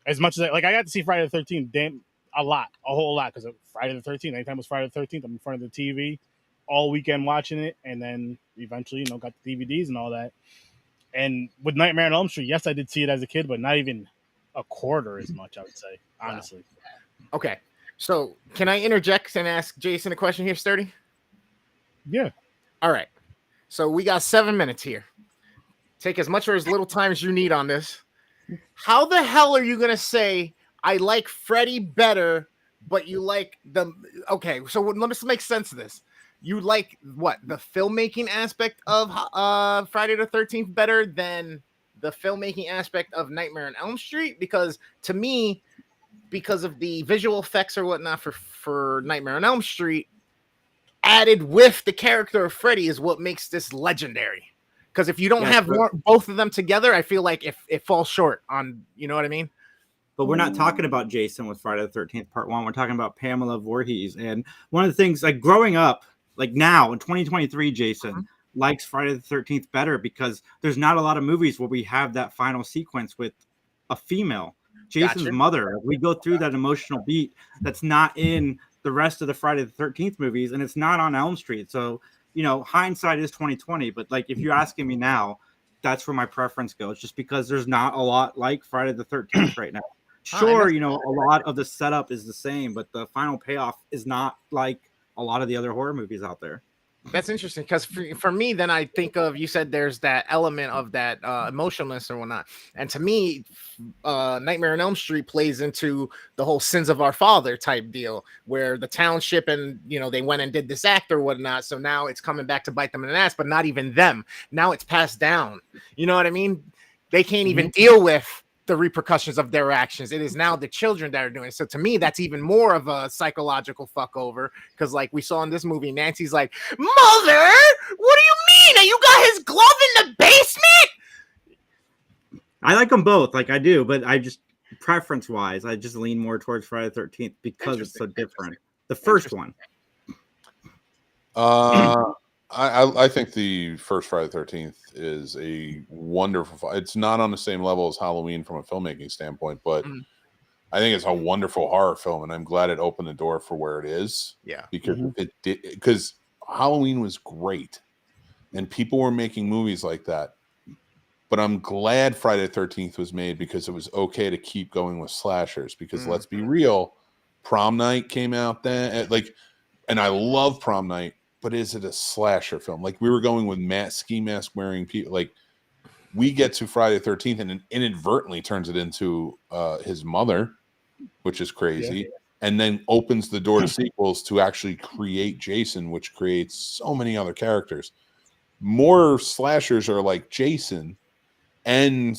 as much as I got to see Friday the 13th a whole lot, because Friday the 13th. Anytime it was Friday the 13th, I'm in front of the TV all weekend watching it, and then eventually got the DVDs and all that. And with Nightmare on Elm Street, yes, I did see it as a kid, but not even a quarter as much, I would say, honestly. Okay, so can I interject and ask Jason a question here, Sturdy? Yeah. All right. So we got 7 minutes here. Take as much or as little time as you need on this. How the hell are you going to say, I like Freddy better, but you like the... Okay, so let me make sense of this. You like what? The filmmaking aspect of Friday the 13th better than the filmmaking aspect of Nightmare on Elm Street? Because to me, because of the visual effects or whatnot for Nightmare on Elm Street, added with the character of Freddy is what makes this legendary. Because if you don't have both of them together, I feel like it falls short on, you know what I mean? But we're not talking about Jason with Friday the 13th Part 1. We're talking about Pamela Voorhees. And one of the things, like growing up, like now in 2023, Jason likes Friday the 13th better because there's not a lot of movies where we have that final sequence with a female. Jason's mother. We go through that emotional beat that's not in the rest of the Friday the 13th movies, and it's not on Elm Street. So, hindsight is 2020. But like, if you're asking me now, that's where my preference goes, just because there's not a lot like Friday the 13th right now. Sure, a lot of the setup is the same, but the final payoff is not like a lot of the other horror movies out there. That's interesting because for me, then I think of, you said there's that element of that emotionalness or whatnot, and to me, Nightmare on Elm Street plays into the whole sins of our father type deal, where the township and they went and did this act or whatnot, so now it's coming back to bite them in the ass, but not even them. Now it's passed down. You know what I mean? They can't even deal with the repercussions of their actions. It is now the children that are doing it. So to me, that's even more of a psychological fuck over, because like we saw in this movie, Nancy's like, "Mother, what do you mean? You got his glove in the basement?" I like them both, like I do, but I just preference wise, I just lean more towards Friday the 13th because it's so different. The first one. I think the first Friday the 13th is a wonderful. It's not on the same level as Halloween from a filmmaking standpoint, but I think it's a wonderful horror film, and I'm glad it opened the door for where it is. Yeah, because it did. Because Halloween was great, and people were making movies like that. But I'm glad Friday the 13th was made because it was okay to keep going with slashers. Because let's be real, Prom Night came out then, and I love Prom Night. But is it a slasher film? Like, we were going with ski mask wearing people. Like, we get to Friday the 13th and it inadvertently turns it into his mother, which is crazy, and then opens the door to sequels to actually create Jason, which creates so many other characters. More slashers are like Jason, and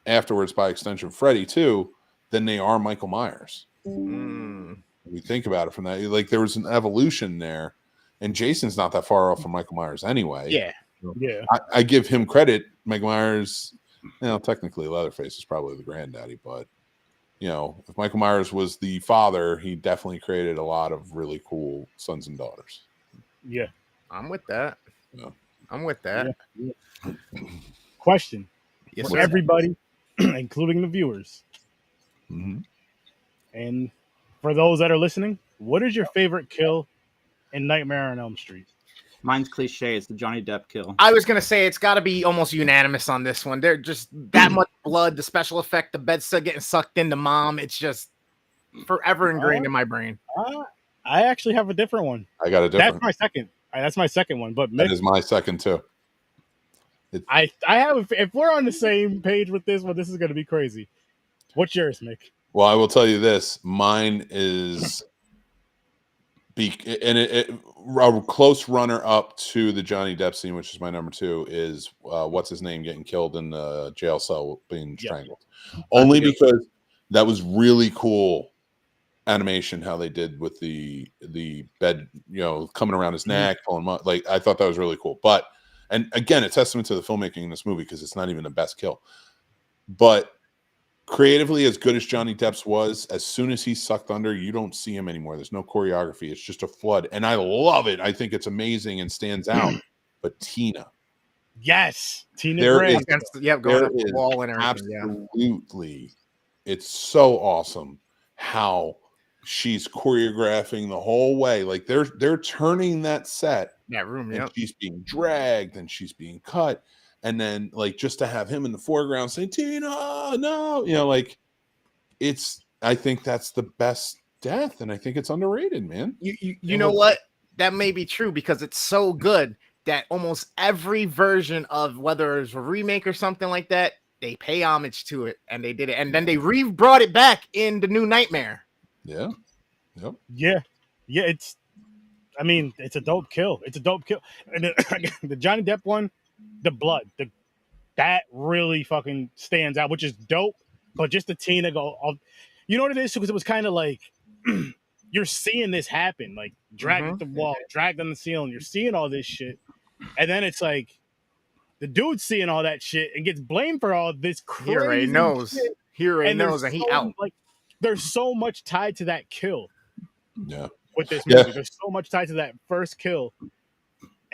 afterwards by extension Freddy too, than they are Michael Myers. We think about it from that. Like, there was an evolution there. And Jason's not that far off from Michael Myers anyway. Yeah. I give him credit. Michael Myers, technically Leatherface is probably the granddaddy, but if Michael Myers was the father, he definitely created a lot of really cool sons and daughters. Yeah. I'm with that. Yeah. I'm with that. Yeah. Question for everybody, including the viewers. And for those that are listening, what is your favorite kill in Nightmare on Elm Street? Mine's cliche. It's the Johnny Depp kill. I was gonna say it's got to be almost unanimous on this one. They're just that much blood, the special effect, the bed still getting sucked into Mom. It's just forever ingrained in my brain. I actually have a different one. I got a different. That's my second. That's my second one. But Mick, that is my second too. I have. If we're on the same page with this one, this is gonna be crazy. What's yours, Mick? Well, I will tell you this. Mine is. A close runner up to the Johnny Depp scene, which is my number 2, is what's his name getting killed in the jail cell being strangled. Only because that was really cool animation how they did with the bed, coming around his neck, pulling him up. Like, I thought that was really cool. But and again, a testament to the filmmaking in this movie because it's not even the best kill. But creatively, as good as Johnny Depp's was, as soon as he's sucked under, you don't see him anymore. There's no choreography. It's just a flood. And I love it. I think it's amazing and stands out. But Tina. Yes. Tina Gray. Going up the wall and everything. Absolutely. It's so awesome how she's choreographing the whole way. Like, they're turning that set. That room, and she's being dragged and she's being cut. And then, like, just to have him in the foreground saying, "Tina, no," I think that's the best death, and I think it's underrated, man. You know what? That may be true because it's so good that almost every version of, whether it's a remake or something like that, they pay homage to it, and they did it, and then they brought it back in the new Nightmare. Yeah. Yep. Yeah. It's a dope kill. It's a dope kill, and the Johnny Depp one. The blood, that really fucking stands out, which is dope. But just the Tina go, you know what it is? Because it was kind of like you're seeing this happen, like dragged at the wall, dragged on the ceiling. You're seeing all this shit, and then it's like the dude's seeing all that shit and gets blamed for all this crazy. He already knows. Shit. He already knows, and he out. Like, there's so much tied to that kill. Yeah. With this movie, there's so much tied to that first kill.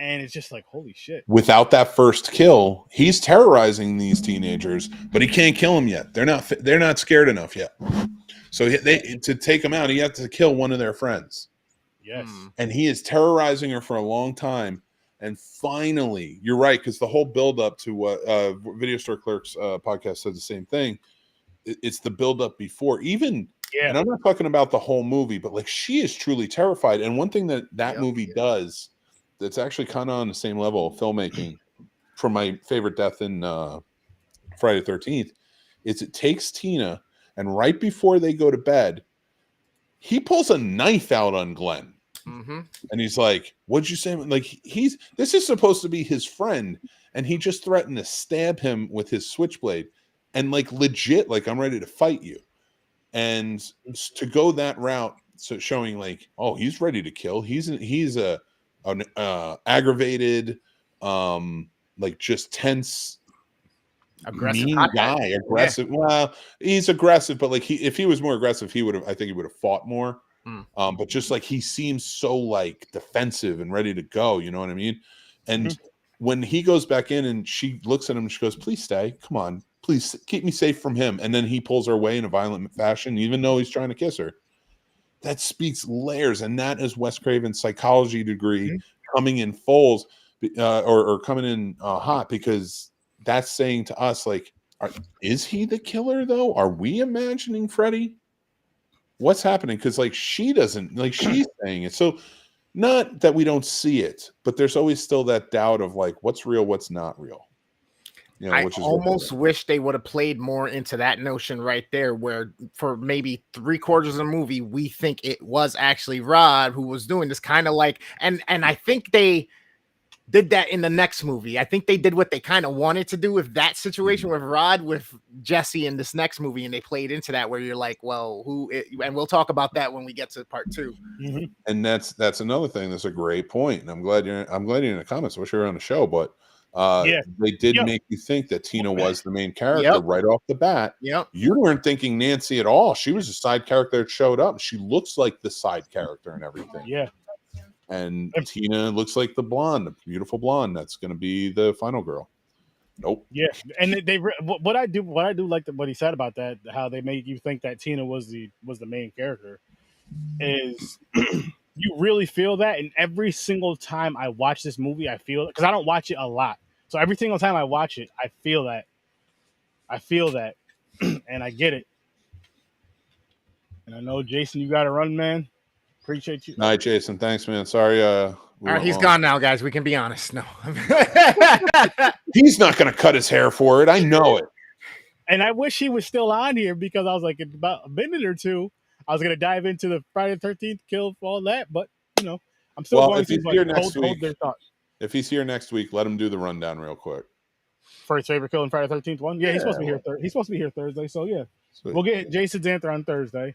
And it's just like, holy shit. Without that first kill, he's terrorizing these teenagers, but he can't kill them yet. They're not scared enough yet. So to take them out, he has to kill one of their friends. Yes. And he is terrorizing her for a long time. And finally, you're right, because the whole build-up to what Video Store Clerks podcast said the same thing. It's the build-up before. And I'm not talking about the whole movie, but like, she is truly terrified. And one thing that movie does that's actually kind of on the same level of filmmaking from my favorite death in Friday the 13th is it takes Tina, and right before they go to bed, he pulls a knife out on Glenn. Mm-hmm. And he's like, what'd you say? Like, this is supposed to be his friend, and he just threatened to stab him with his switchblade. And like legit, like, I'm ready to fight you. And to go that route, so showing like, oh, he's ready to kill. He's an aggravated, like just tense, aggressive mean guy. Aggressive. Yeah. Well, he's aggressive, but like if he was more aggressive, I think he would have fought more. But just like he seems so like defensive and ready to go, you know what I mean? And when he goes back in and she looks at him and she goes, please stay, come on, please keep me safe from him. And then he pulls her away in a violent fashion, even though he's trying to kiss her. That speaks layers, and that is Wes Craven's psychology degree coming in fulls, or coming in hot, because that's saying to us, like, is he the killer though? Are we imagining Freddy? What's happening? Because like she doesn't, like, she's saying it. So not that we don't see it, but there's always still that doubt of like what's real, what's not real. You know, I which is almost wish they would have played more into that notion right there, where for maybe 3/4 of the movie, we think it was actually Rod who was doing this, kind of like, and I think they did that in the next movie. I think they did what they kind of wanted to do with that situation with Rod, with Jesse in this next movie, and they played into that where you're like, well, and we'll talk about that when we get to part 2. And that's another thing. That's a great point, and I'm glad you're in the comments. I wish you were on the show, but they did make you think that Tina was the main character right off the bat. You weren't thinking Nancy at all. She was a side character that showed up. She looks like the side character and everything. And Tina looks like the blonde, the beautiful blonde that's going to be the final girl. Nope. And what I do like what he said about that, how they make you think that Tina was the main character, is you really feel that. And every single time I watch this movie, I feel it, because I don't watch it a lot. So every single time I watch it, I feel that. And I get it. And I know, Jason, you got to run, man. Appreciate you. All right, Jason. Thanks, man. Sorry. All right, he's gone now, guys. We can be honest. No. He's not going to cut his hair for it. I know it. And I wish he was still on here, because I was like, in about a minute or two, I was going to dive into the Friday the 13th kill, all that. But, you know, I'm still going to hold their thoughts. If he's here next week, let him do the rundown real quick. For his favorite kill in Friday the 13th one? Yeah, he's supposed to be here. He's supposed to be here Thursday. So, yeah. Sweet. We'll get Jason's answer on Thursday.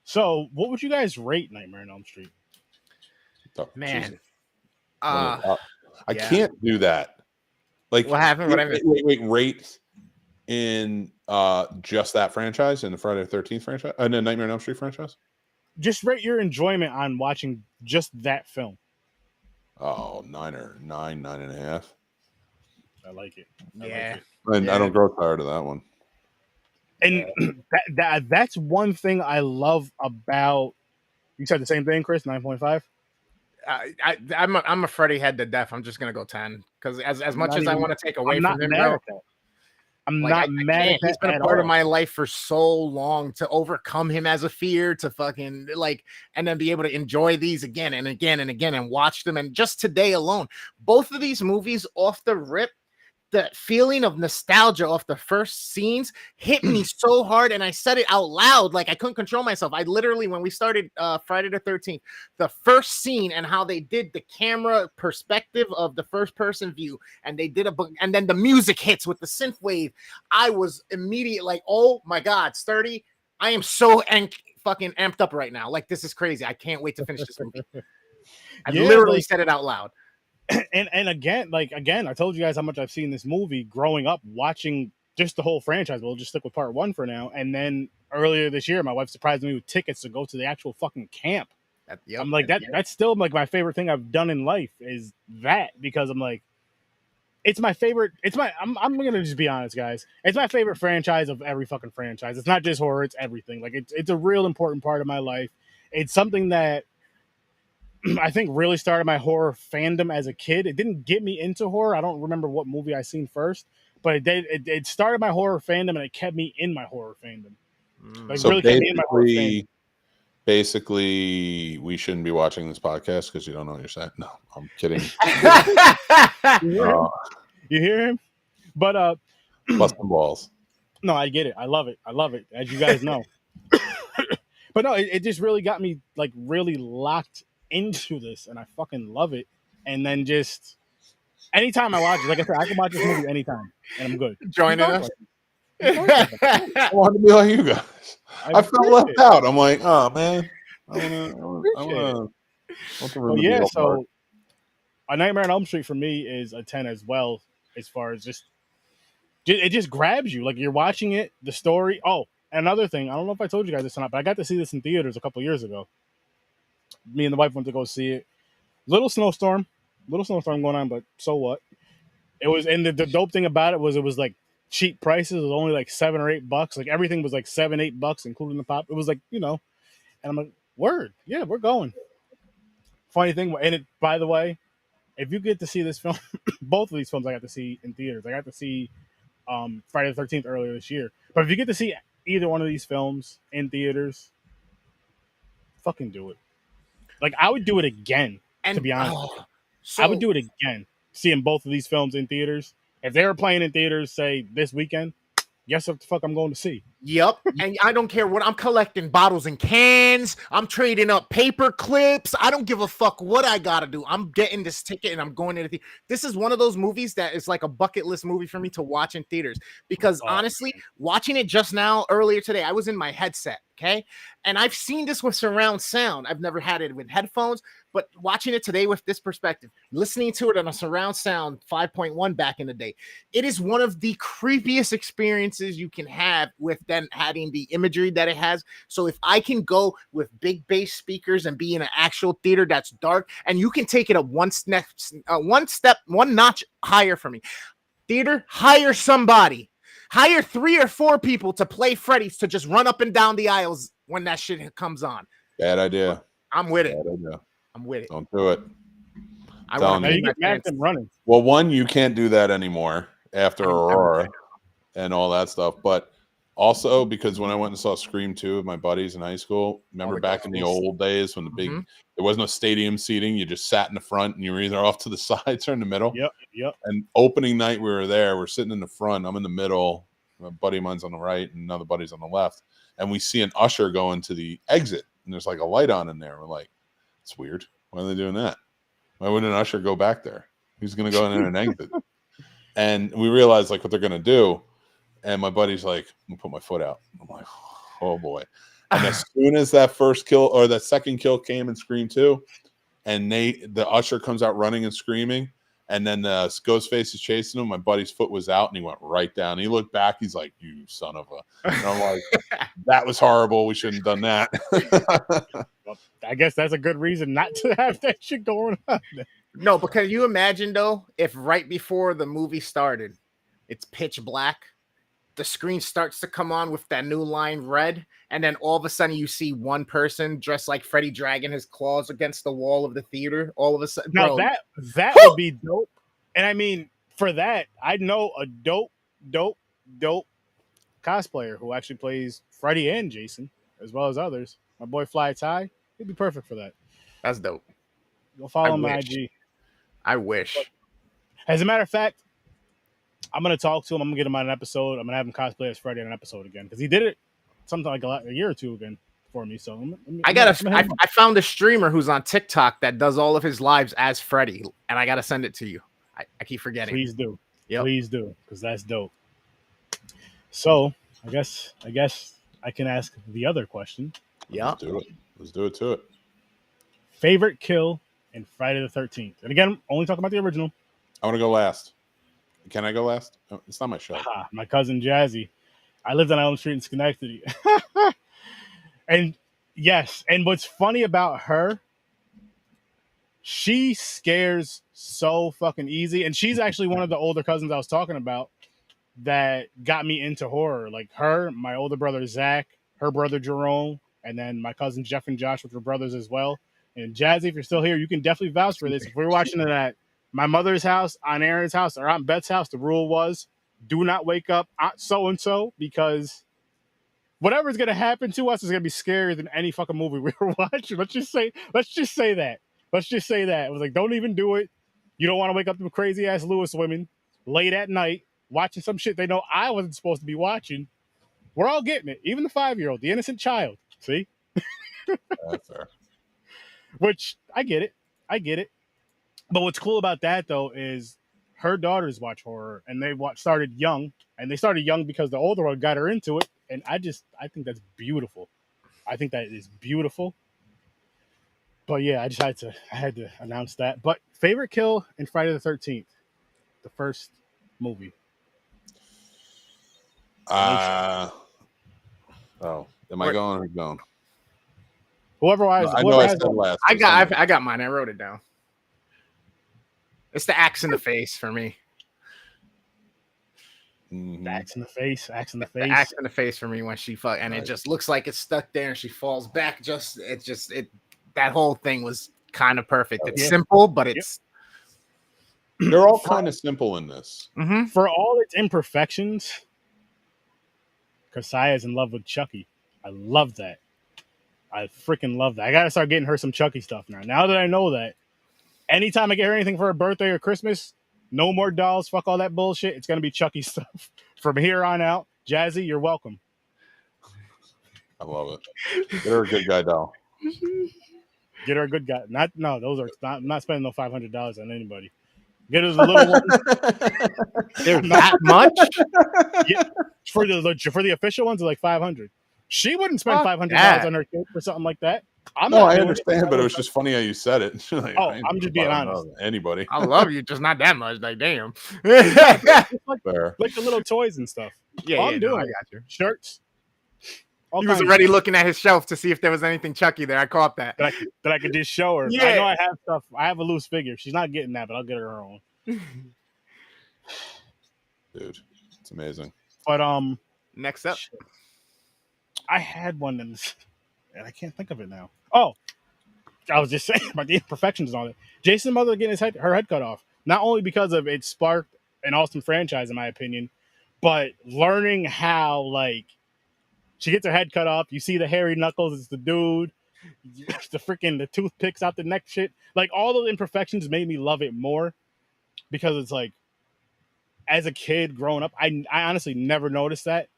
So, what would you guys rate Nightmare on Elm Street? Oh, man, I can't do that. Like, what happened? Wait, rate in just that franchise, in the Friday the 13th franchise, and the Nightmare on Elm Street franchise? Just rate your enjoyment on watching just that film. Oh, 9.5. I like it. And I don't grow tired of that one. And that's one thing I love about. You said the same thing, Chris. 9.5. I'm a Freddy head to death. I'm just gonna go 10, because as much as I want to take away from him, bro, I'm not mad at that. He's been a part of my life for so long, to overcome him as a fear, to fucking like, and then be able to enjoy these again and again and again and watch them. And just today alone, both of these movies off the rip, the feeling of nostalgia off the first scenes hit me so hard, and I said it out loud, like I couldn't control myself. I literally, when we started Friday the 13th, the first scene and how they did the camera perspective of the first person view, and they did and then the music hits with the synth wave, I was immediate like, oh my God, Sturdy, I am so fucking amped up right now. Like, this is crazy. I can't wait to finish this movie. I literally said it out loud. And again, I told you guys how much I've seen this movie growing up, watching just the whole franchise. We'll just stick with part 1 for now. And then earlier this year, my wife surprised me with tickets to go to the actual fucking camp. I'm like, that's still like my favorite thing I've done in life, is that, because I'm like, it's my favorite. I'm gonna just be honest, guys. It's my favorite franchise of every fucking franchise. It's not just horror; it's everything. Like, it's a real important part of my life. It's something that I think really started my horror fandom as a kid. It didn't get me into horror. I don't remember what movie I seen first, but it started my horror fandom, and it kept me in my horror fandom. Like, so really kept me in my horror fandom. basically we shouldn't be watching this podcast because you don't know what you're saying. No, I'm kidding. You hear him? But busting balls. No, I get it. I love it. I love it, as you guys know. But no, it just really got me like really locked into this, and I fucking love it. And then just anytime I watch it, like I said, I can watch this movie anytime, and I'm good. Joining us. I want to be like you guys. I felt left out. I'm like, oh man, I want to. Yeah, so A Nightmare on Elm Street for me is a 10 as well, as far as just it just grabs you. Like you're watching it, the story. Oh, another thing, I don't know if I told you guys this or not, but I got to see this in theaters a couple years ago. Me and the wife went to go see it. Little snowstorm going on, but so what? It was, and the dope thing about it was like cheap prices. It was only like $7 or $8. Like everything was like $7, $8, including the pop. It was like, and I'm like, word, yeah, we're going. Funny thing, and it, by the way, if you get to see this film, both of these films I got to see in theaters. I got to see Friday the 13th earlier this year. But if you get to see either one of these films in theaters, fucking do it. Like, I would do it again, to be honest. I would do it again, seeing both of these films in theaters. If they were playing in theaters, say, this weekend, guess what the fuck I'm going to see? Yep. And I don't care what I'm collecting, bottles and cans. I'm trading up paper clips. I don't give a fuck what I gotta do. I'm getting this ticket and I'm going to the theater. This is one of those movies that is like a bucket list movie for me to watch in theaters. Because honestly, watching it just now earlier today, I was in my headset. Okay. And I've seen this with surround sound. I've never had it with headphones, but watching it today with this perspective, listening to it on a surround sound 5.1 back in the day, it is one of the creepiest experiences you can have with then having the imagery that it has. So if I can go with big bass speakers and be in an actual theater that's dark, and you can take it up one notch higher for me. Theater, hire somebody. Hire 3 or 4 people to play Freddy's to just run up and down the aisles when that shit comes on. Bad idea. I'm with it. Idea. I'm with it. Don't do it. I want to get mad at them running. Well, one, you can't do that anymore after Aurora and all that stuff. But also because when I went and saw Scream 2 with my buddies in high school, remember back in the old days when there was no stadium seating, you just sat in the front and you were either off to the sides or in the middle. Yep. And opening night we were there, we're sitting in the front, I'm in the middle, my buddy of mine's on the right and another buddy's on the left, and we see an usher go into the exit and there's like a light on in there. We're like, it's weird. Why are they doing that? Why wouldn't an usher go back there? He's gonna go in there and exit. And we realized like what they're gonna do. And my buddy's like, I'm gonna put my foot out. I'm like, oh boy. And as soon as that first kill or that second kill came in Scream 2, and the usher comes out running and screaming, and then the Ghostface is chasing him, my buddy's foot was out and he went right down. He looked back, he's like, you son of a. And I'm like, that was horrible. We shouldn't have done that. Well, I guess that's a good reason not to have that shit going on. No, but can you imagine though, if right before the movie started, it's pitch black, the screen starts to come on with that new line red, and then all of a sudden you see one person dressed like Freddy dragging his claws against the wall of the theater. All of a sudden, now that would be dope. And I mean, for that, I know a dope cosplayer who actually plays Freddy and Jason, as well as others. My boy Fly Ty, he'd be perfect for that. That's dope. Go follow him on IG. I wish. But, as a matter of fact, I'm going to talk to him. I'm going to get him on an episode. I'm going to have him cosplay as Freddy on an episode again, because he did it something like a year or two again for me. So I found a streamer who's on TikTok that does all of his lives as Freddy, and I got to send it to you. I keep forgetting. Please do. Yep. Please do, because that's dope. So I guess I can ask the other question. Yeah. Let's do it to it. Favorite kill in Friday the 13th. And again, only talking about the original. I want to go last. Can I go last? No, it's not my show. My cousin Jazzy. I lived on Elm Street in Schenectady. And yes, and what's funny about her, she scares so fucking easy. And she's actually one of the older cousins I was talking about that got me into horror. Like her, my older brother Zach, her brother Jerome, and then my cousins Jeff and Josh, which were brothers as well. And Jazzy, if you're still here, you can definitely vouch for this. If we're watching it at my mother's house, Aunt Aaron's house, or Aunt Beth's house, the rule was do not wake up Aunt so-and-so, because whatever's gonna happen to us is gonna be scarier than any fucking movie we were watching. Let's just say that. It was like, don't even do it. You don't want to wake up to crazy ass Lewis women late at night watching some shit they know I wasn't supposed to be watching. We're all getting it, even the 5-year-old, the innocent child. See, That's fair. which I get it. But what's cool about that though is her daughters watch horror, and they started young because the older one got her into it, and I think that's beautiful. I think that is beautiful. But yeah, I had to announce that. But favorite kill in Friday the 13th, the first movie. Am I going or going? Whoever I know I said last. I got mine. I wrote it down. It's the axe in the face for me. The axe in the face. The axe in the face for me when she fuck, and it just looks like it's stuck there, and she falls back. That whole thing was kind of perfect. It's simple, but it's they're all kind of simple in this. Mm-hmm. For all its imperfections. Kasaya's in love with Chucky. I love that. I freaking love that. I gotta start getting her some Chucky stuff now. Now that I know that, anytime I get her anything for her birthday or Christmas, no more dolls. Fuck all that bullshit. It's gonna be Chucky stuff from here on out. Jazzy, you're welcome. I love it. Get her a good guy doll. Get her a good guy. I'm not spending no $500 on anybody. Get us a little one. There's that much? Yeah, for the official ones, are like $500. She wouldn't spend $500 on her kid for something like that. I understand, but it was just funny how you said it. Like, I'm just being honest. Anybody. I love you, just not that much. Like, damn. like the little toys and stuff. Yeah, I'm doing I got you. Shirts. He was already looking at his shelf to see if there was anything Chucky there. I caught that. That I could just show her. Yeah. I know I have stuff. I have a loose figure. She's not getting that, but I'll get her own. Dude, it's amazing. But next up, I had one and I can't think of it now. Oh, I was just saying about the imperfections and all that. Jason's mother getting her head cut off, not only because of it sparked an awesome franchise, in my opinion, but learning how like she gets her head cut off. You see the hairy knuckles. It's the dude. The toothpicks out the neck shit. Like all those imperfections made me love it more because it's like, as a kid growing up, I honestly never noticed that.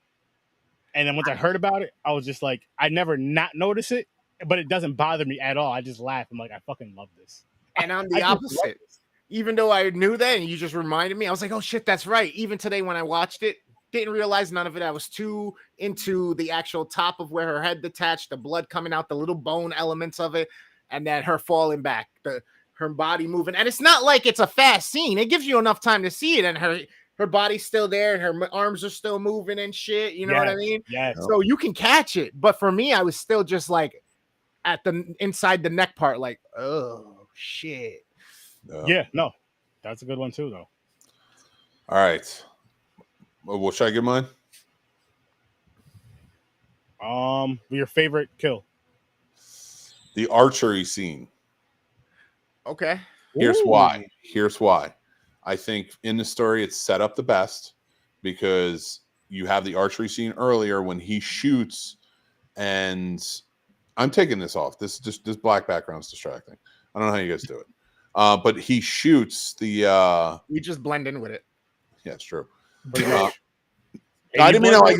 And then once I heard about it, I was just like, I never not notice it, but it doesn't bother me at all. I just laugh. I'm like, I fucking love this. And I'm the opposite. Even though I knew that and you just reminded me, I was like, oh shit, that's right. Even today when I watched it, didn't realize none of it. I was too into the actual top of where her head detached, the blood coming out, the little bone elements of it, and then her falling back, her body moving. And it's not like it's a fast scene. It gives you enough time to see it, and her body's still there and her arms are still moving and shit. You know what I mean? Yeah. So you can catch it. But for me, I was still just like at the inside the neck part, like, oh shit. Yeah, no. That's a good one too, though. All right. Well, should I get mine? Your favorite kill? The archery scene. Okay. Here's why. I think in the story it's set up the best because you have the archery scene earlier when he shoots, and I'm taking this off. This black background's distracting. I don't know how you guys do it. But he shoots the we just blend in with it. Yeah, it's true. Hey, I didn't mean it like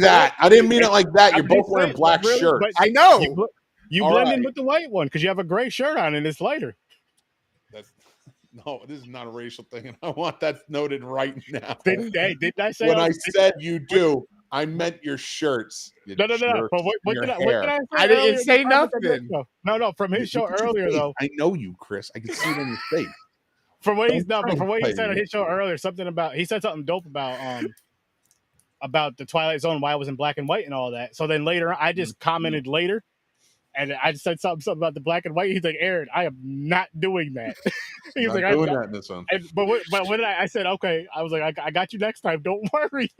that. You're both wearing black shirts. I know. You blend in with the white one because you have a gray shirt on and it's lighter. No, this is not a racial thing, and I want that noted right now. Did I say when I said you do? I meant your shirts. No. But what did I say? I didn't say nothing. No. From his show earlier, though. I know you, Chris. I can see it on your face. From what he said on his show earlier, he said something dope about the Twilight Zone, why it was in black and white and all that. So then later, I just commented later, and I just said something about the black and white. He's like, Aaron, I am not doing that. He was like, doing that in this one. But what did I said, okay. I was like, I got you next time. Don't worry.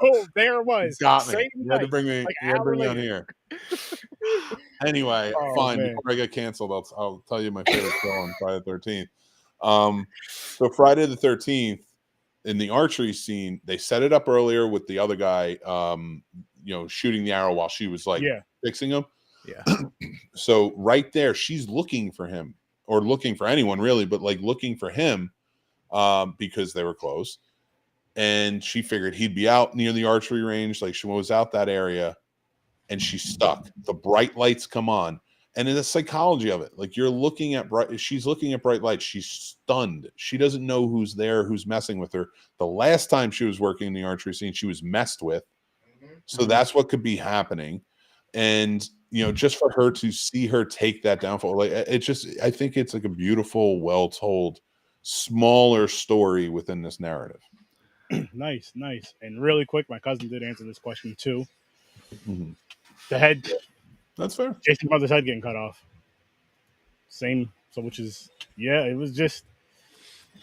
Oh, there it was. Got me. You had to bring me, on here. Anyway, fine. Man. Before I get canceled, I'll tell you my favorite show on Friday the 13th. So Friday the 13th, in the archery scene, they set it up earlier with the other guy, shooting the arrow while she was like fixing him. Yeah. So right there, she's looking for him, or looking for anyone really, but like looking for him because they were close. And she figured he'd be out near the archery range. Like she was out that area and she's stuck. The bright lights come on. And in the psychology of it, like she's looking at bright lights. She's stunned. She doesn't know who's there, who's messing with her. The last time she was working in the archery scene, she was messed with. So that's what could be happening. And, just for her to see her take that downfall, like I think it's like a beautiful, well-told, smaller story within this narrative. Nice. And really quick, my cousin did answer this question too. The head. That's fair. Jason's mother's head getting cut off. Same. So, which is, it was just,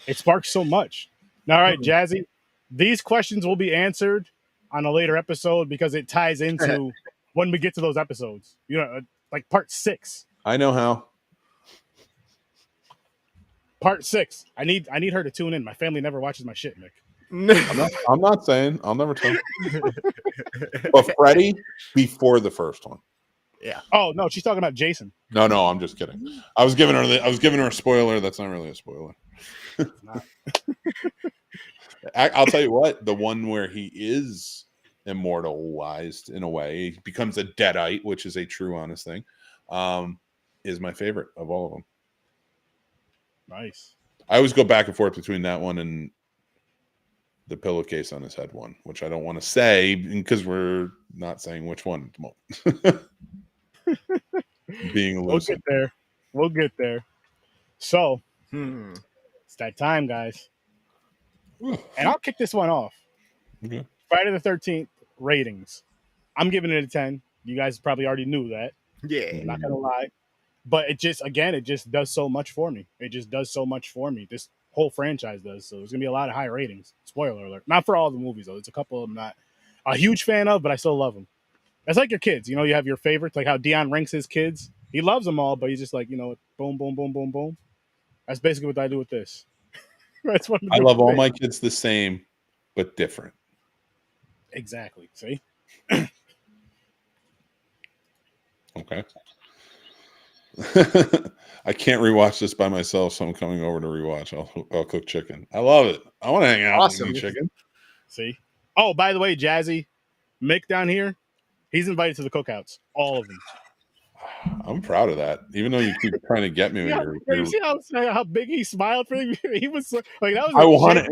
it sparked so much. Now, all right, Jazzy, these questions will be answered on a later episode because it ties into when we get to those episodes. Like part 6. I know how. Part 6. I need her to tune in. My family never watches my shit, Nick. I'm not saying. I'll never tell. But Freddy before the first one. Yeah. Oh no, she's talking about Jason. No, I'm just kidding. I was giving her a spoiler. That's not really a spoiler. I'll tell you what. The one where he is immortalized in a way, he becomes a deadite, which is a true, honest thing, is my favorite of all of them. Nice. I always go back and forth between that one and the pillowcase on his head one, which I don't want to say because we're not saying which one at the moment. Being elusive. We'll get there. So it's that time, guys. And I'll kick this one off. Okay. Friday the 13th ratings. I'm giving it a 10. You guys probably already knew that. Yeah. I'm not gonna lie. But it just does so much for me. It just does so much for me. This whole franchise does. So there's gonna be a lot of high ratings. Spoiler alert. Not for all the movies though. It's a couple I'm not a huge fan of, but I still love them. It's like your kids. You have your favorites, like how Dion ranks his kids. He loves them all, but he's just like, boom, boom, boom, boom, boom. That's basically what I do with this. That's what I love all my kids the same, but different. Exactly. See? Okay. I can't rewatch this by myself, so I'm coming over to rewatch. I'll cook chicken. I love it. I want to hang out and eat chicken. See? Oh, by the way, Jazzy, Mick down here, he's invited to the cookouts. All of them. I'm proud of that. Even though you keep trying to get me. You see how big he smiled for me? He was like, that was. I want it.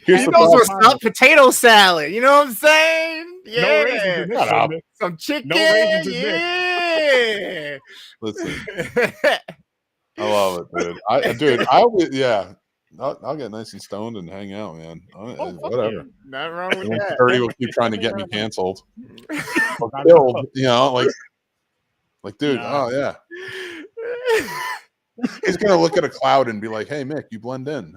He knows what's up. Potato salad. You know what I'm saying? Yeah. No raisins in this, some chicken. No raisins in yeah. Listen. I love it, dude. I'll get nice and stoned and hang out, man. Whatever. Yeah. Not wrong with that. Freddy will keep trying to get me canceled. Or killed, like, dude, oh yeah. He's gonna look at a cloud and be like, "Hey, Mick, you blend in."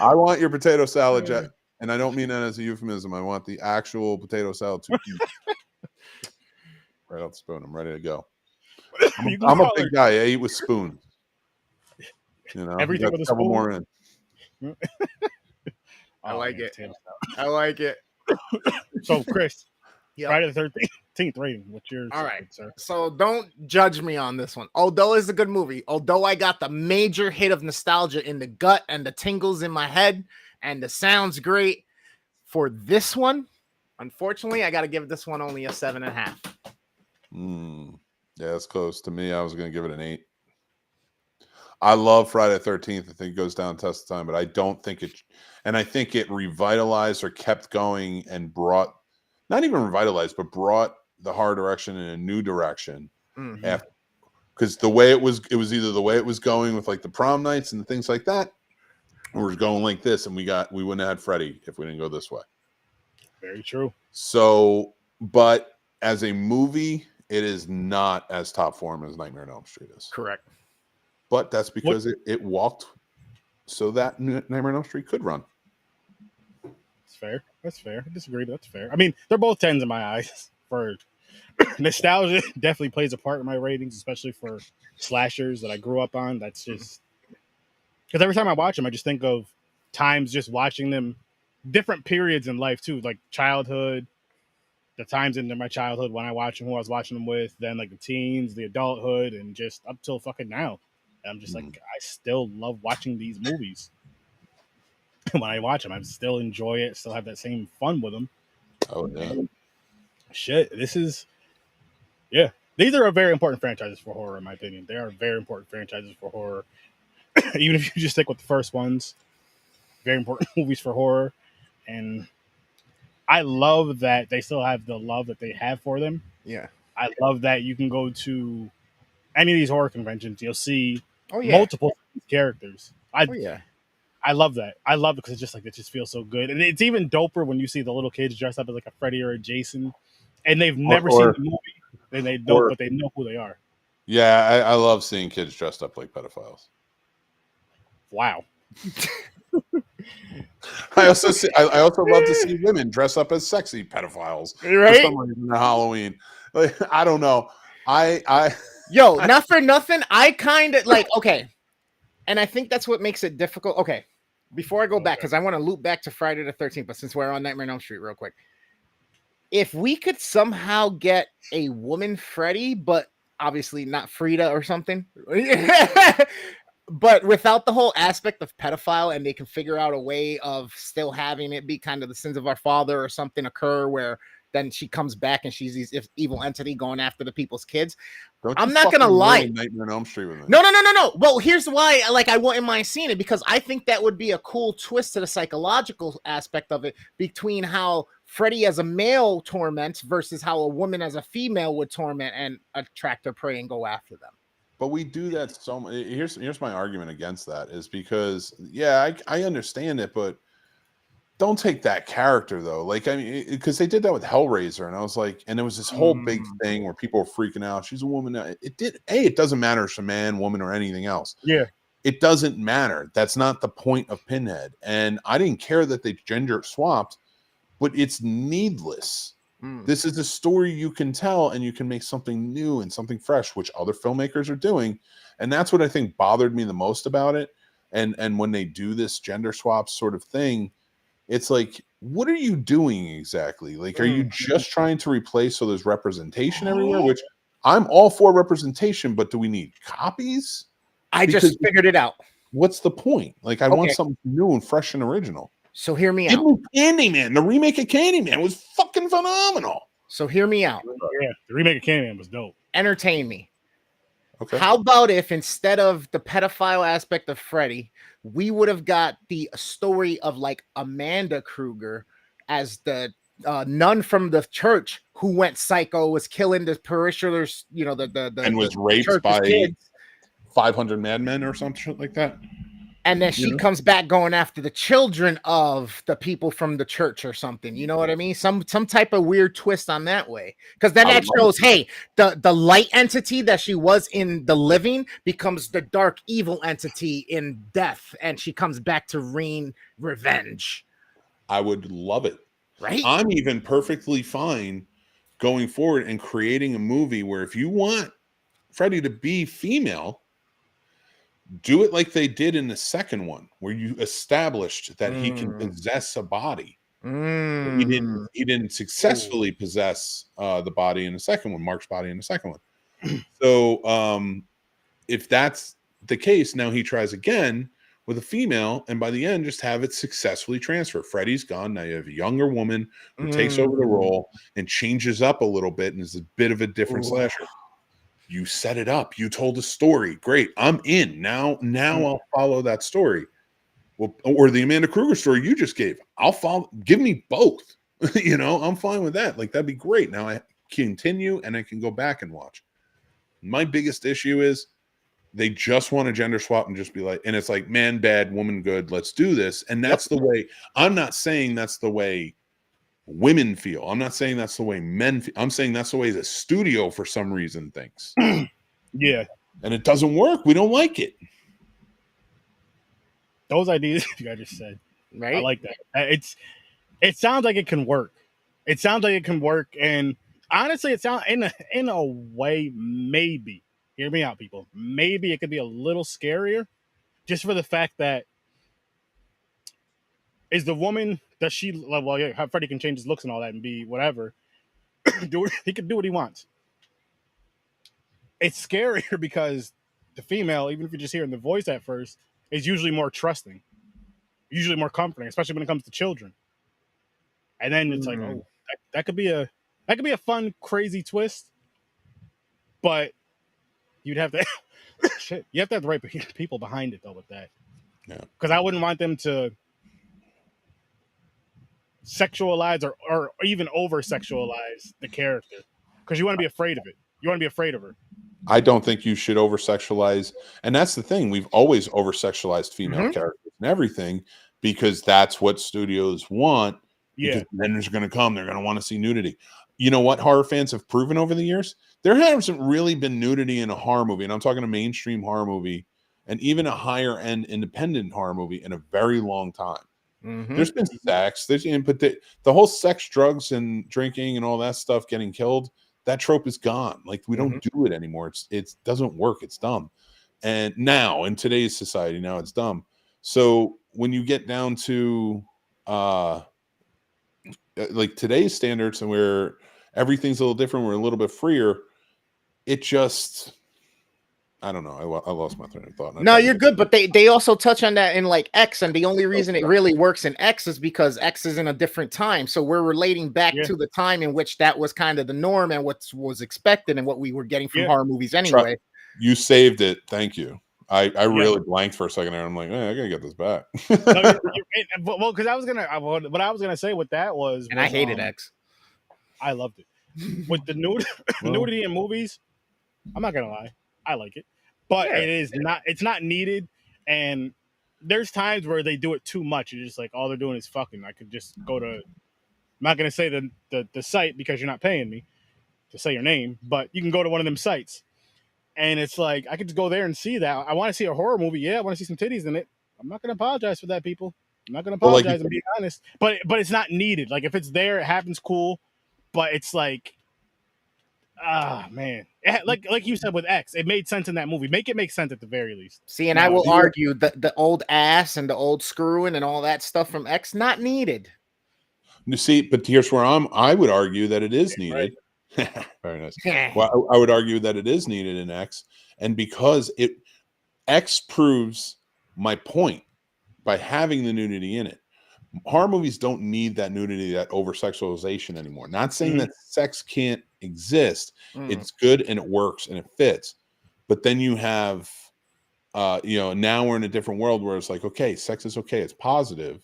I want your potato salad, Jet, and I don't mean that as a euphemism. I want the actual potato salad to eat. Right off the spoon. I'm ready to go. I'm a big guy. I eat with spoons. Everything with a spoon. More in. I like it. I like it. So, Chris, Friday the 13th rating. What's yours? All right, sir. So don't judge me on this one. Although it's a good movie, although I got the major hit of nostalgia in the gut and the tingles in my head, and the sound's great for this one. Unfortunately, I got to give this one only a 7.5. Yeah, it's close to me. I was going to give it an 8. I love Friday the 13th. I think it goes down test of time, but I don't think it. And I think it revitalized or kept going and brought, not even revitalized, but brought the horror direction in a new direction. Because the way it was either the way it was going with like the prom nights and things like that, or it was going like this, and we wouldn't have had Freddy if we didn't go this way. Very true. So, but as a movie, it is not as top form as Nightmare on Elm Street is. Correct. But that's because it walked so that Nightmare on Elm Street could run. That's fair. That's fair. I disagree, but that's fair. I mean, they're both 10s in my eyes. For nostalgia, definitely plays a part in my ratings, especially for slashers that I grew up on. That's just because every time I watch them, I just think of times just watching them different periods in life too, like childhood, the times in my childhood when I watched them, who I was watching them with, then like the teens, the adulthood, and just up till fucking now. And I'm just like, I still love watching these movies. When I watch them, I still enjoy it, still have that same fun with them. Oh yeah. And shit, this is, yeah. These are very important franchises for horror, in my opinion. They are very important franchises for horror. Even if you just stick with the first ones, very important movies for horror. And I love that they still have the love that they have for them. Yeah. I love that you can go to any of these horror conventions, you'll see Oh, yeah. multiple characters. Oh, yeah. I love that. I love it because it's just like, it just feels so good. And it's even doper when you see the little kids dressed up as like a Freddy or a Jason, and they've never seen the movie. And they know, but they know who they are. Yeah, I love seeing kids dressed up like pedophiles. Wow. I also love to see women dress up as sexy pedophiles right? for some reason on Halloween. Like, I don't know. Yo, not for nothing. I kind of like, okay. And I think that's what makes it difficult. Okay. Before I go back, because I want to loop back to Friday the 13th, but since we're on Nightmare on Elm Street real quick. If we could somehow get a woman Freddy, but obviously not Frida or something, but without the whole aspect of pedophile, and they can figure out a way of still having it be kind of the sins of our father or something occur where then she comes back and she's this evil entity going after the people's kids. I'm not gonna lie. Nightmare on Elm Street with me. No. Well, here's why. Like, I wouldn't mind seeing it, because I think that would be a cool twist to the psychological aspect of it, between how Freddy as a male torments versus how a woman as a female would torment and attract her prey and go after them. But we do that so much. Here's my argument against that, is because, yeah, I understand it, but don't take that character though. Like, I mean, because they did that with Hellraiser, and I was like, and there was this whole big thing where people were freaking out. She's a woman. It doesn't matter if it's a man, woman, or anything else. Yeah. It doesn't matter. That's not the point of Pinhead. And I didn't care that they gender swapped, but it's needless. This is a story you can tell, and you can make something new and something fresh, which other filmmakers are doing. And that's what I think bothered me the most about it. And when they do this gender swap sort of thing, it's like, what are you doing exactly? Like, are you just trying to replace so there's representation everywhere? Which I'm all for representation, but do we need copies? I just figured it out. What's the point? Like, I want something new and fresh and original. So hear me out. Candyman, the remake of Candyman was fucking phenomenal. So hear me out. Yeah, the remake of Candyman was dope. Entertain me. Okay. How about if instead of the pedophile aspect of Freddy, we would have got the story of like Amanda Kruger as the nun from the church who went psycho, was killing the parishioners, you know, and was raped by kids. 500 madmen or something like that. And then she comes back going after the children of the people from the church or something. You know what I mean? Some type of weird twist on that way. Because then that shows, hey, the light entity that she was in the living becomes the dark evil entity in death. And she comes back to wreak revenge. I would love it. Right? I'm even perfectly fine going forward and creating a movie where if you want Freddy to be female, do it like they did in the second one, where you established that he can possess a body. He didn't successfully possess the body in the second one, Mark's body in the second one. So if that's the case, now he tries again with a female, and by the end, just have it successfully transfer. Freddy's gone. Now you have a younger woman who takes over the role and changes up a little bit and is a bit of a different slasher. You set it up. You told a story. Great. I'm in. Now I'll follow that story. Well, or the Amanda Kruger story you just gave. I'll follow. Give me both. I'm fine with that. Like, that'd be great. Now I continue and I can go back and watch. My biggest issue is they just want to gender swap and just be like, and it's like, man bad, woman good. Let's do this. And that's the way. I'm not saying that's the way women feel. I'm not saying that's the way men feel. I'm saying that's the way the studio for some reason thinks. Yeah. And it doesn't work. We don't like it. Those ideas you guys just said. Right. I like that. It sounds like it can work. It sounds like it can work. And honestly, it sounds in a way, maybe. Hear me out, people. Maybe it could be a little scarier just for the fact that Is the woman, does she, well, yeah, Freddy can change his looks and all that and be whatever. He can do what he wants. It's scarier because the female, even if you're just hearing the voice at first, is usually more trusting, usually more comforting, especially when it comes to children. And then it's like, oh, that could be a fun, crazy twist, but you'd have to shit. You have to have the right people behind it though with that. Yeah. Because I wouldn't want them to sexualize or even over sexualize the character. Because you want to be afraid of it. You want to be afraid of her. I don't think you should over sexualize, and that's the thing. We've always over sexualized female characters and everything because that's what studios want. Yeah. Because then there's going to come, they're going to want to see nudity. You know what horror fans have proven over the years? There hasn't really been nudity in a horror movie, and I'm talking a mainstream horror movie and even a higher end independent horror movie in a very long time. There's been sex, there's input, the whole sex, drugs, and drinking and all that stuff getting killed. That trope is gone. Like we don't do it anymore. It doesn't work. It's dumb. And now in today's society, now it's dumb. So when you get down to like today's standards and where everything's a little different, we're a little bit freer. It just, I don't know. I lost my train of thought. No, you're good. But they also touch on that in like X. And the only reason it really works in X is because X is in a different time. So we're relating back to the time in which that was kind of the norm and what was expected and what we were getting from horror movies anyway. You saved it. Thank you. I really blanked for a second there. I'm like, I gotta get this back. Well, because what I was gonna say with that was, I hated X. I loved it. With the nudity in movies, I'm not gonna lie, I like it, but it's not needed. And there's times where they do it too much. You're just like, all they're doing is fucking. I could just go to, I'm not gonna say the site because you're not paying me to say your name, but you can go to one of them sites. And it's like, I could just go there and see that. I want to see a horror movie. Yeah, I want to see some titties in it. I'm not going to apologize for that, people. I'm not going to apologize and be honest. But it's not needed. Like, if it's there, it happens, cool. But it's like, man. Like you said with X, it made sense in that movie. Make it make sense at the very least. See, and I will argue that the old ass and the old screwing and all that stuff from X, not needed. You see, but here's where I would argue that it is needed. Right. Very nice. Well, I would argue that it is needed in X, and because X proves my point by having the nudity in it. Horror movies don't need that nudity, that over sexualization anymore. Not saying that sex can't exist. It's good and it works and it fits. But then you have, now we're in a different world where it's like, okay, sex is okay, it's positive.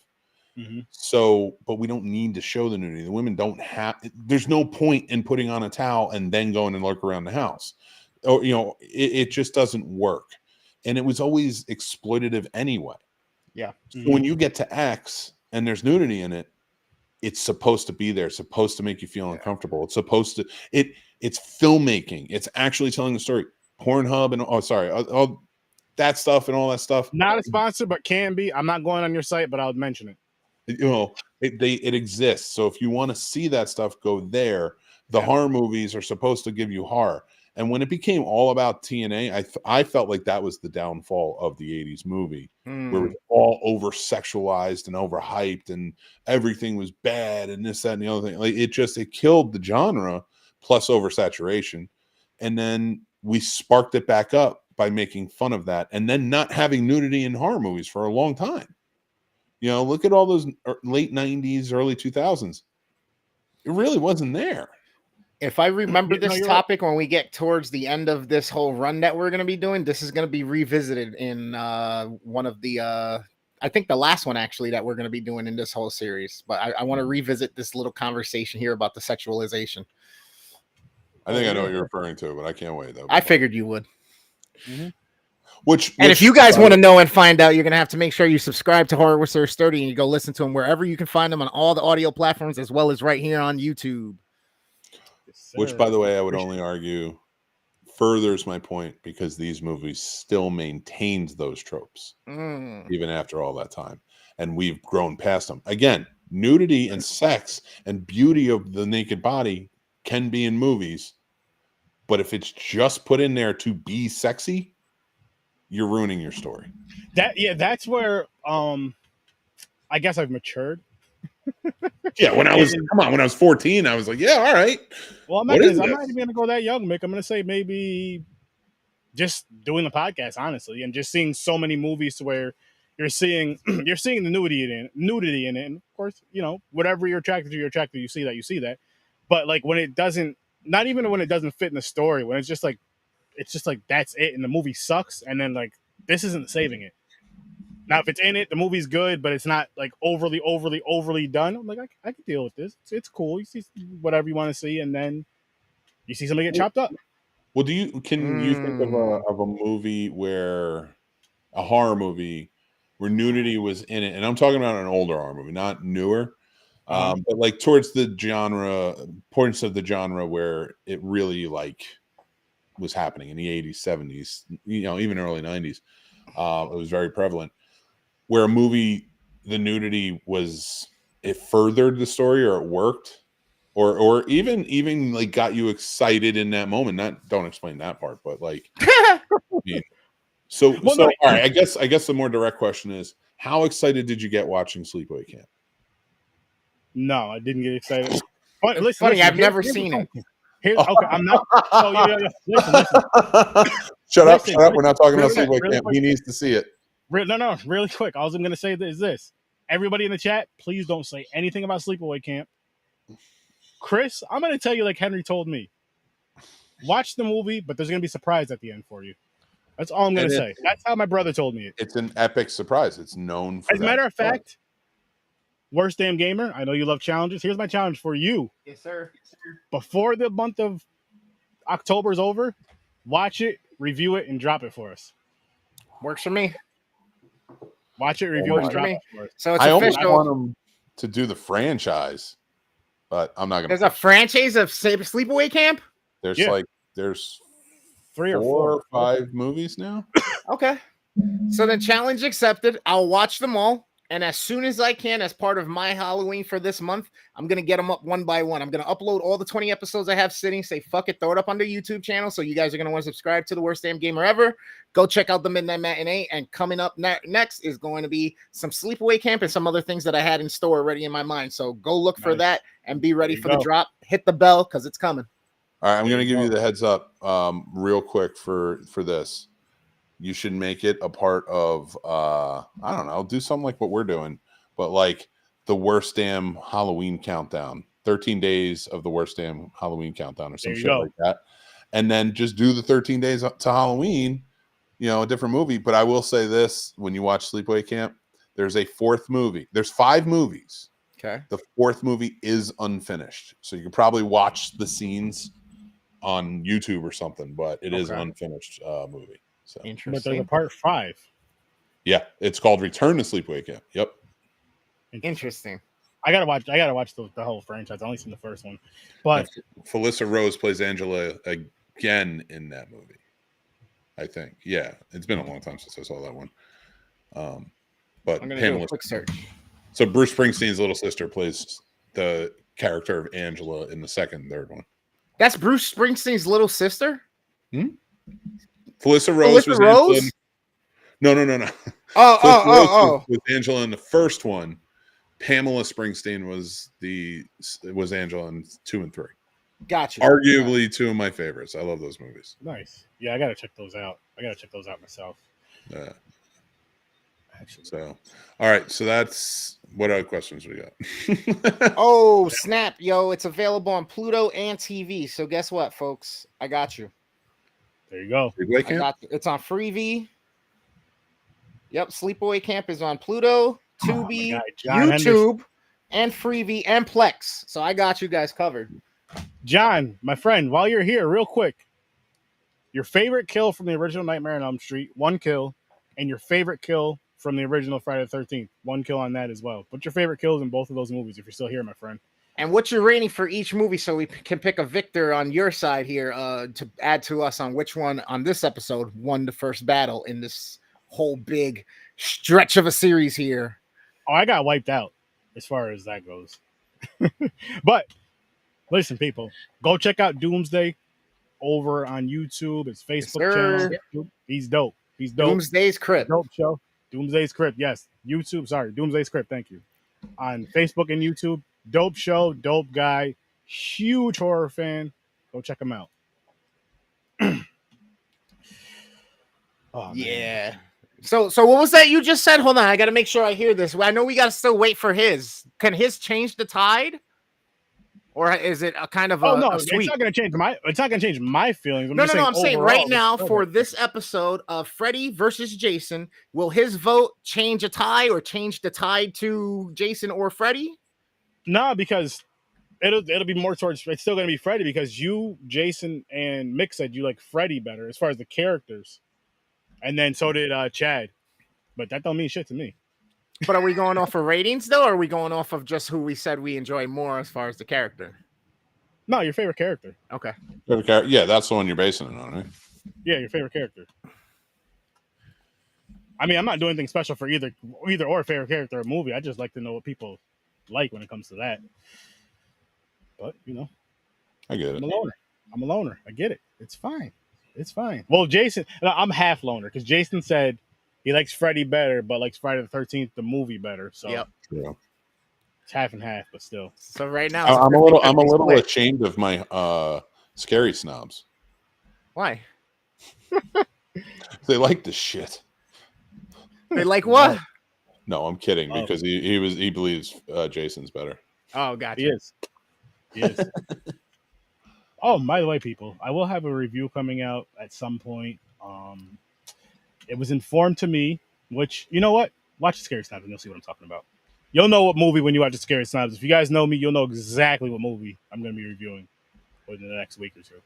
So, but we don't need to show the nudity. The women don't have, there's no point in putting on a towel and then going and lurk around the house. Or, it just doesn't work. And it was always exploitative anyway. Yeah. So when you get to X and there's nudity in it, it's supposed to be there. It's supposed to make you feel uncomfortable. It's supposed to, it's filmmaking. It's actually telling the story. Pornhub and, all that stuff and all that stuff. Not a sponsor, but can be. I'm not going on your site, but I'll mention it. It exists. So if you want to see that stuff, go there. The horror movies are supposed to give you horror. And when it became all about TNA, I felt like that was the downfall of the 80s movie, where it was all over sexualized and overhyped and everything was bad and this, that, and the other thing. Like it killed the genre plus oversaturation. And then we sparked it back up by making fun of that and then not having nudity in horror movies for a long time. Look at all those late 90s, early 2000s. It really wasn't there. If I remember this topic when we get towards the end of this whole run that we're going to be doing, this is going to be revisited in one of the, I think the last one actually that we're going to be doing in this whole series. But I want to revisit this little conversation here about the sexualization. I think I know what you're referring to, but I can't wait though. I figured you would. Which if you guys want to know and find out, you're going to have to make sure you subscribe to Horror with Sir Sturdy and you go listen to them wherever you can find them on all the audio platforms, as well as right here on YouTube. Which, by the way, I would only argue furthers my point because these movies still maintained those tropes even after all that time. And we've grown past them. Again, nudity and sex and beauty of the naked body can be in movies. But if it's just put in there to be sexy, you're ruining your story. That's where I guess I've matured. Yeah, when I was 14, I was like, yeah, all right. Well, I'm not even gonna go that young, Mick. I'm gonna say maybe just doing the podcast, honestly, and just seeing so many movies to where you're seeing the nudity in it, and of course, whatever you're attracted to, you see that. But like when it doesn't, not even when it doesn't fit in the story, when it's just like that's it, and the movie sucks, and then like this isn't saving it. Now, if it's in it, the movie's good, but it's not like overly done. I'm like, I can deal with this. It's cool. You see whatever you want to see, and then you see somebody get chopped up. Well, can you think of a movie a horror movie where nudity was in it? And I'm talking about an older horror movie, not newer, but like towards the points of the genre where it really like was happening in the 80s, 70s, even early 90s. It was very prevalent. Where a movie, the nudity it furthered the story, or it worked, or even like got you excited in that moment. Don't explain that part, but like, so all right. I guess the more direct question is, how excited did you get watching Sleepaway Camp? No, I didn't get excited. Listen, I've never seen it. Okay, I'm not. Oh, yeah. Listen. Shut up. We're not talking about Sleepaway Camp. He needs to see it. No, really quick. All I'm going to say is this. Everybody in the chat, please don't say anything about Sleepaway Camp. Chris, I'm going to tell you like Henry told me. Watch the movie, but there's going to be a surprise at the end for you. That's all I'm going to say. That's how my brother told me it. It's an epic surprise. It's known for As a matter of fact, Worst Damn Gamer, I know you love challenges. Here's my challenge for you. Yes, sir. Before the month of October is over, watch it, review it, and drop it for us. Works for me. Watch it, review it, and drop it for us. So it's I official. almost want them to do the franchise, but I'm not going to. There's a franchise of Sleepaway Camp? There's 3 or 4 or 5 movies now. Okay. So then challenge accepted. I'll watch them all. And as soon as I can, as part of my Halloween for this month, I'm going to get them up one by one. I'm going to upload all the 20 episodes I have sitting, say, fuck it, throw it up on the YouTube channel. So you guys are going to want to subscribe to the Worst Damn Gamer Ever. Go check out the Midnight Matinee. And coming up next is going to be some Sleepaway Camp and some other things that I had in store already in my mind. So go look for that and be ready for the drop. Hit the bell because it's coming. All right, I'm going to give you the heads up real quick for this. You should make it a part of, I don't know, do something like what we're doing, but like the Worst Damn Halloween Countdown, 13 days of the Worst Damn Halloween Countdown or some shit like that. And then just do the 13 days up to Halloween, a different movie. But I will say this, when you watch Sleepaway Camp, there's a 4th movie. There's 5 movies. Okay. The 4th movie is unfinished. So you can probably watch the scenes on YouTube or something, but it is an unfinished movie. So. Interesting. But there's a part 5. Yeah, it's called Return to Sleepaway Camp. Yep. Interesting. I gotta watch the whole franchise. I only seen the first one, but Felissa Rose plays Angela again in that movie. I think. Yeah, it's been a long time since I saw that one. But I'm gonna do a quick search. So Bruce Springsteen's little sister plays the character of Angela in the second and third one. That's Bruce Springsteen's little sister? Felissa Rose was Angela. No. Oh. Was Angela in the first one. Pamela Springsteen was Angela in 2 and 3. Gotcha. Arguably 2 of my favorites. I love those movies. Nice. Yeah, I gotta check those out. Myself. Yeah. Actually. So, all right. So that's what other questions we got. Oh, snap, yo! It's available on Pluto and TV. So guess what, folks? I got you. There you go. It's on Freevee. Yep, Sleepaway Camp is on Pluto, Tubi, YouTube, and Freevee and Plex. So I got you guys covered. John, my friend, while you're here, real quick, your favorite kill from the original Nightmare on Elm Street, 1 kill, and your favorite kill from the original Friday the 13th, 1 kill on that as well. What's your favorite kills in both of those movies, if you're still here, my friend? And what's your rating for each movie so we can pick a victor on your side here to add to us on which one on this episode won the first battle in this whole big stretch of a series here? Oh, I got wiped out as far as that goes. But listen, people, go check out Doomsday over on YouTube. It's Facebook channel. He's dope. Doomsday's Crypt. Dope show. Doomsday's Crypt. Yes, YouTube. Sorry, Doomsday's Crypt. Thank you. On Facebook and YouTube. Dope show, dope guy, huge horror fan. Go check him out. Oh, yeah. Man. So what was that you just said? Hold on, I got to make sure I hear this. I know we got to still wait for his. Can his change the tide? Or is it a kind of a no, a sweep? It's not going to change my feelings. I'm saying right now for this episode of Freddy versus Jason, will his vote change a tie or change the tide to Jason or Freddy? No, because it'll be more towards, it's still going to be Freddy, because you, Jason, and Mick said you like Freddy better as far as the characters. And then so did Chad. But that don't mean shit to me. But are we going off of ratings, though, or are we going off of just who we said we enjoy more as far as the character? No, your favorite character. Okay. Yeah, that's the one you're basing it on, right? Yeah, your favorite character. I mean, I'm not doing anything special for either or favorite character or movie. I just like to know what people like when it comes to that. But, I get it. I'm a loner. I get it. It's fine. It's fine. Well, Jason, I'm half loner because Jason said he likes Freddy better, but likes Friday the 13th, the movie, better. So yep. Yeah. It's half and half, but still. So right now, I'm a little ashamed of my scary snobs. Why? They like this shit. They like what? No, I'm kidding because he believes Jason's better. Oh, gotcha. He is. Oh, by the way, people, I will have a review coming out at some point. It was informed to me, which, you know what? Watch the Scary Snobs and you'll see what I'm talking about. You'll know what movie when you watch the Scary Snobs. If you guys know me, you'll know exactly what movie I'm going to be reviewing within the next week or two.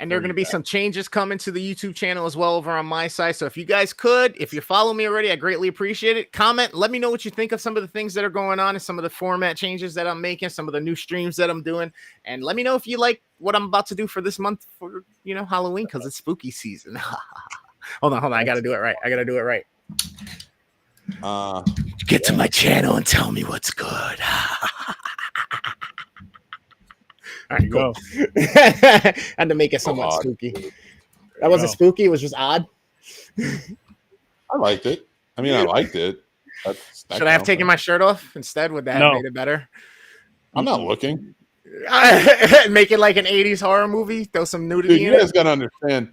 And there are going to be some changes coming to the YouTube channel as well over on my side. So if you guys could, if you follow me already, I greatly appreciate it. Comment, let me know what you think of some of the things that are going on and some of the format changes that I'm making, some of the new streams that I'm doing. And let me know if you like what I'm about to do for this month for, Halloween, because it's spooky season. Hold on. I got to do it right. Get to my channel and tell me what's good. All right, cool. And to make it somewhat spooky. That wasn't spooky. It was just odd. I liked it. I mean, I liked it. Should I have taken my shirt off instead? Would that have made it better? I'm not looking. Make it like an 80s horror movie. Throw some nudity in it. You guys got to understand.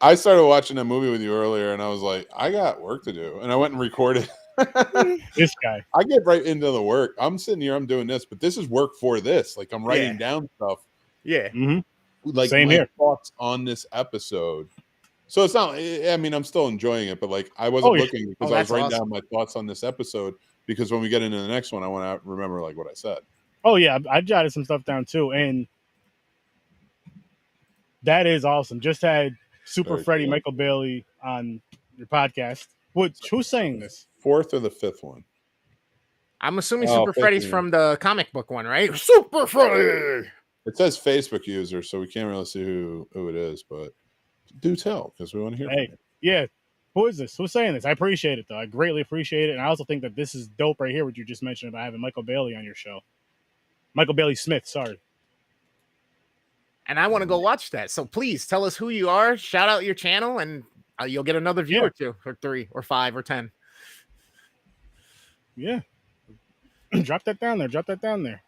I started watching a movie with you earlier, and I was like, I got work to do. And I went and recorded. This guy. I get right into the work. I'm sitting here, I'm doing this, but this is work for this. Like, I'm writing down stuff. Yeah. Mm-hmm. Like, same here. Thoughts on this episode. So it's not, I mean, I'm still enjoying it, but like, I wasn't looking because I was writing down my thoughts on this episode because when we get into the next one, I want to remember like what I said. Oh, yeah. I jotted some stuff down too. And that is awesome. Just had Super Freddy, Michael Bailey on your podcast. Who's saying this? Fourth or the fifth one? I'm assuming Super Freddy's from the comic book one, right? Super Freddy! It says Facebook user, so we can't really see who it is, but do tell because we want to hear from you. Yeah. Who is this? Who's saying this? I appreciate it, though. I greatly appreciate it. And I also think that this is dope right here, what you just mentioned about having Michael Bailey on your show. Michael Bailey Smith, sorry. And I want to go watch that. So please tell us who you are, shout out your channel, and you'll get another view or two, or 3, or 5, or 10. Yeah. Drop that down there.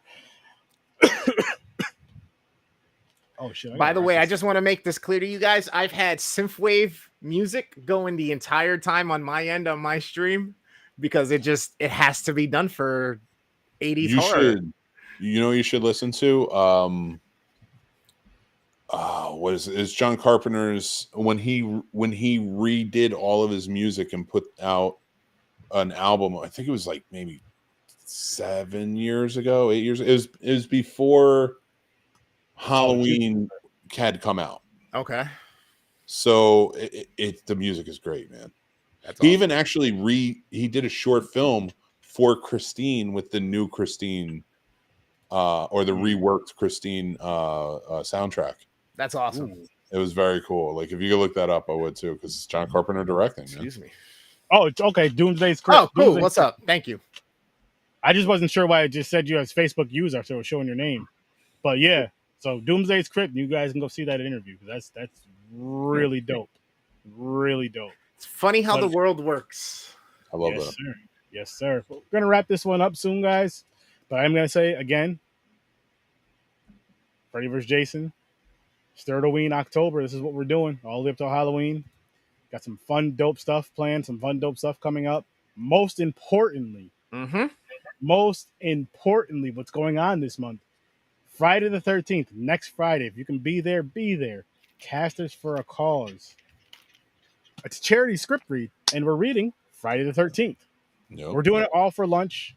Oh, shit. By the way, I just want to make this clear to you guys. I've had synthwave music going the entire time on my end on my stream because it has to be done for 80s horror. You should listen to what is it? It's John Carpenter's when he redid all of his music and put out an album. I think it was like maybe 7 years ago, 8 years. It was before Halloween had come out. Okay. So the music is great, man. That's he awesome. even actually he did a short film for Christine with the new Christine or the reworked Christine soundtrack. That's awesome. It was very cool. Like if you could look that up, I would too, because it's John Carpenter directing. Excuse me. Oh, it's okay. Doomsday's Crypt. Oh, cool. What's up? Thank you. I just wasn't sure why I just said you as Facebook user, so it was showing your name. But yeah, so Doomsday's Crypt, you guys can go see that interview because that's really dope. Really dope. It's funny how the world works. I love Yes, that. sir. Yes, sir. We're gonna wrap this one up soon, guys. But I'm gonna say again, Freddy vs. Jason, Sturdoween October. This is what we're doing all the way up till Halloween. Got some fun, dope stuff planned. Some fun, dope stuff coming up. Most importantly, what's going on this month? Friday the 13th, next Friday. If you can be there, be there. Casters for a Cause. It's a charity script read, and we're reading Friday the 13th. Yep. We're doing it all for lunch.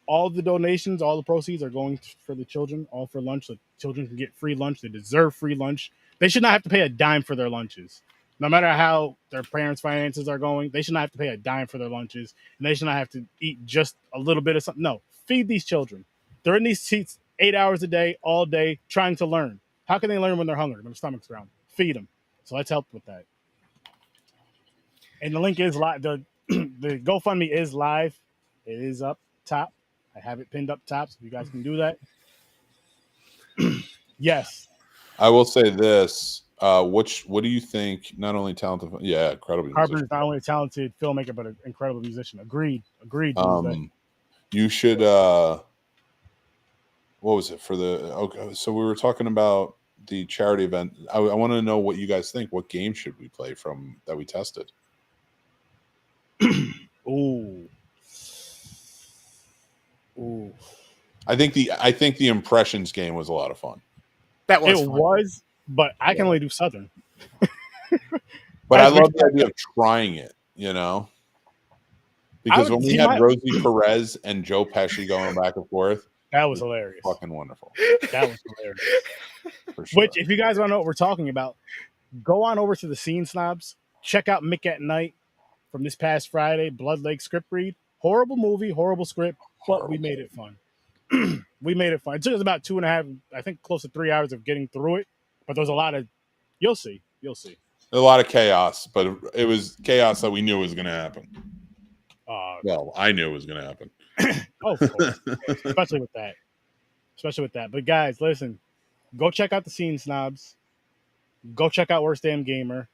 All the donations, all the proceeds are going for the children, all for lunch. So children can get free lunch. They deserve free lunch. They should not have to pay a dime for their lunches. No matter how their parents' finances are going, they should not have to pay a dime for their lunches. And they should not have to eat just a little bit of something. No, feed these children. They're in these seats 8 hours a day, all day, trying to learn. How can they learn when they're hungry, when their stomach's around? Feed them. So let's help with that. And the link is live. The GoFundMe is live. It is up top. I have it pinned up top, so you guys can do that. Yes. I will say this. What do you think? Not only talented, incredible. Carpenter's not only a talented filmmaker, but an incredible musician. Agreed. You should. What was it for the? Okay, so we were talking about the charity event. I want to know what you guys think. What game should we play from that we tested? Ooh. I think the Impressions game was a lot of fun. That was fun. But I can only do Southern. But I love the idea of trying it, because when we had Rosie Perez and Joe Pesci going back and forth, that was hilarious. Fucking wonderful. That was hilarious. For sure. Which, if you guys want to know what we're talking about, go on over to the Scene Snobs. Check out Mick at Night from this past Friday, Blood Lake script read. Horrible movie, horrible script, but we made it fun. We made it fun. It took us about 2.5, I think close to 3 hours of getting through it. But there's a lot of, you'll see. A lot of chaos, but it was chaos that we knew was going to happen. Well, I knew it was going to happen. Of course. Especially with that. But guys, listen, go check out the Scene Snobs. Go check out Worst Damn Gamer.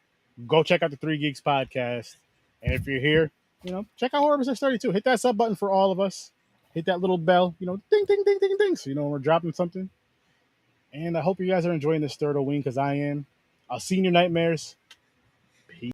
Go check out the 3 Geeks podcast. And if you're here, check out HORRORWITHSIR.STURDYGUESTS. Hit that sub button for all of us. Hit that little bell, ding, ding, ding, ding, ding. So when we're dropping something. And I hope you guys are enjoying this Sturdoween because I am. I'll see you in your nightmares.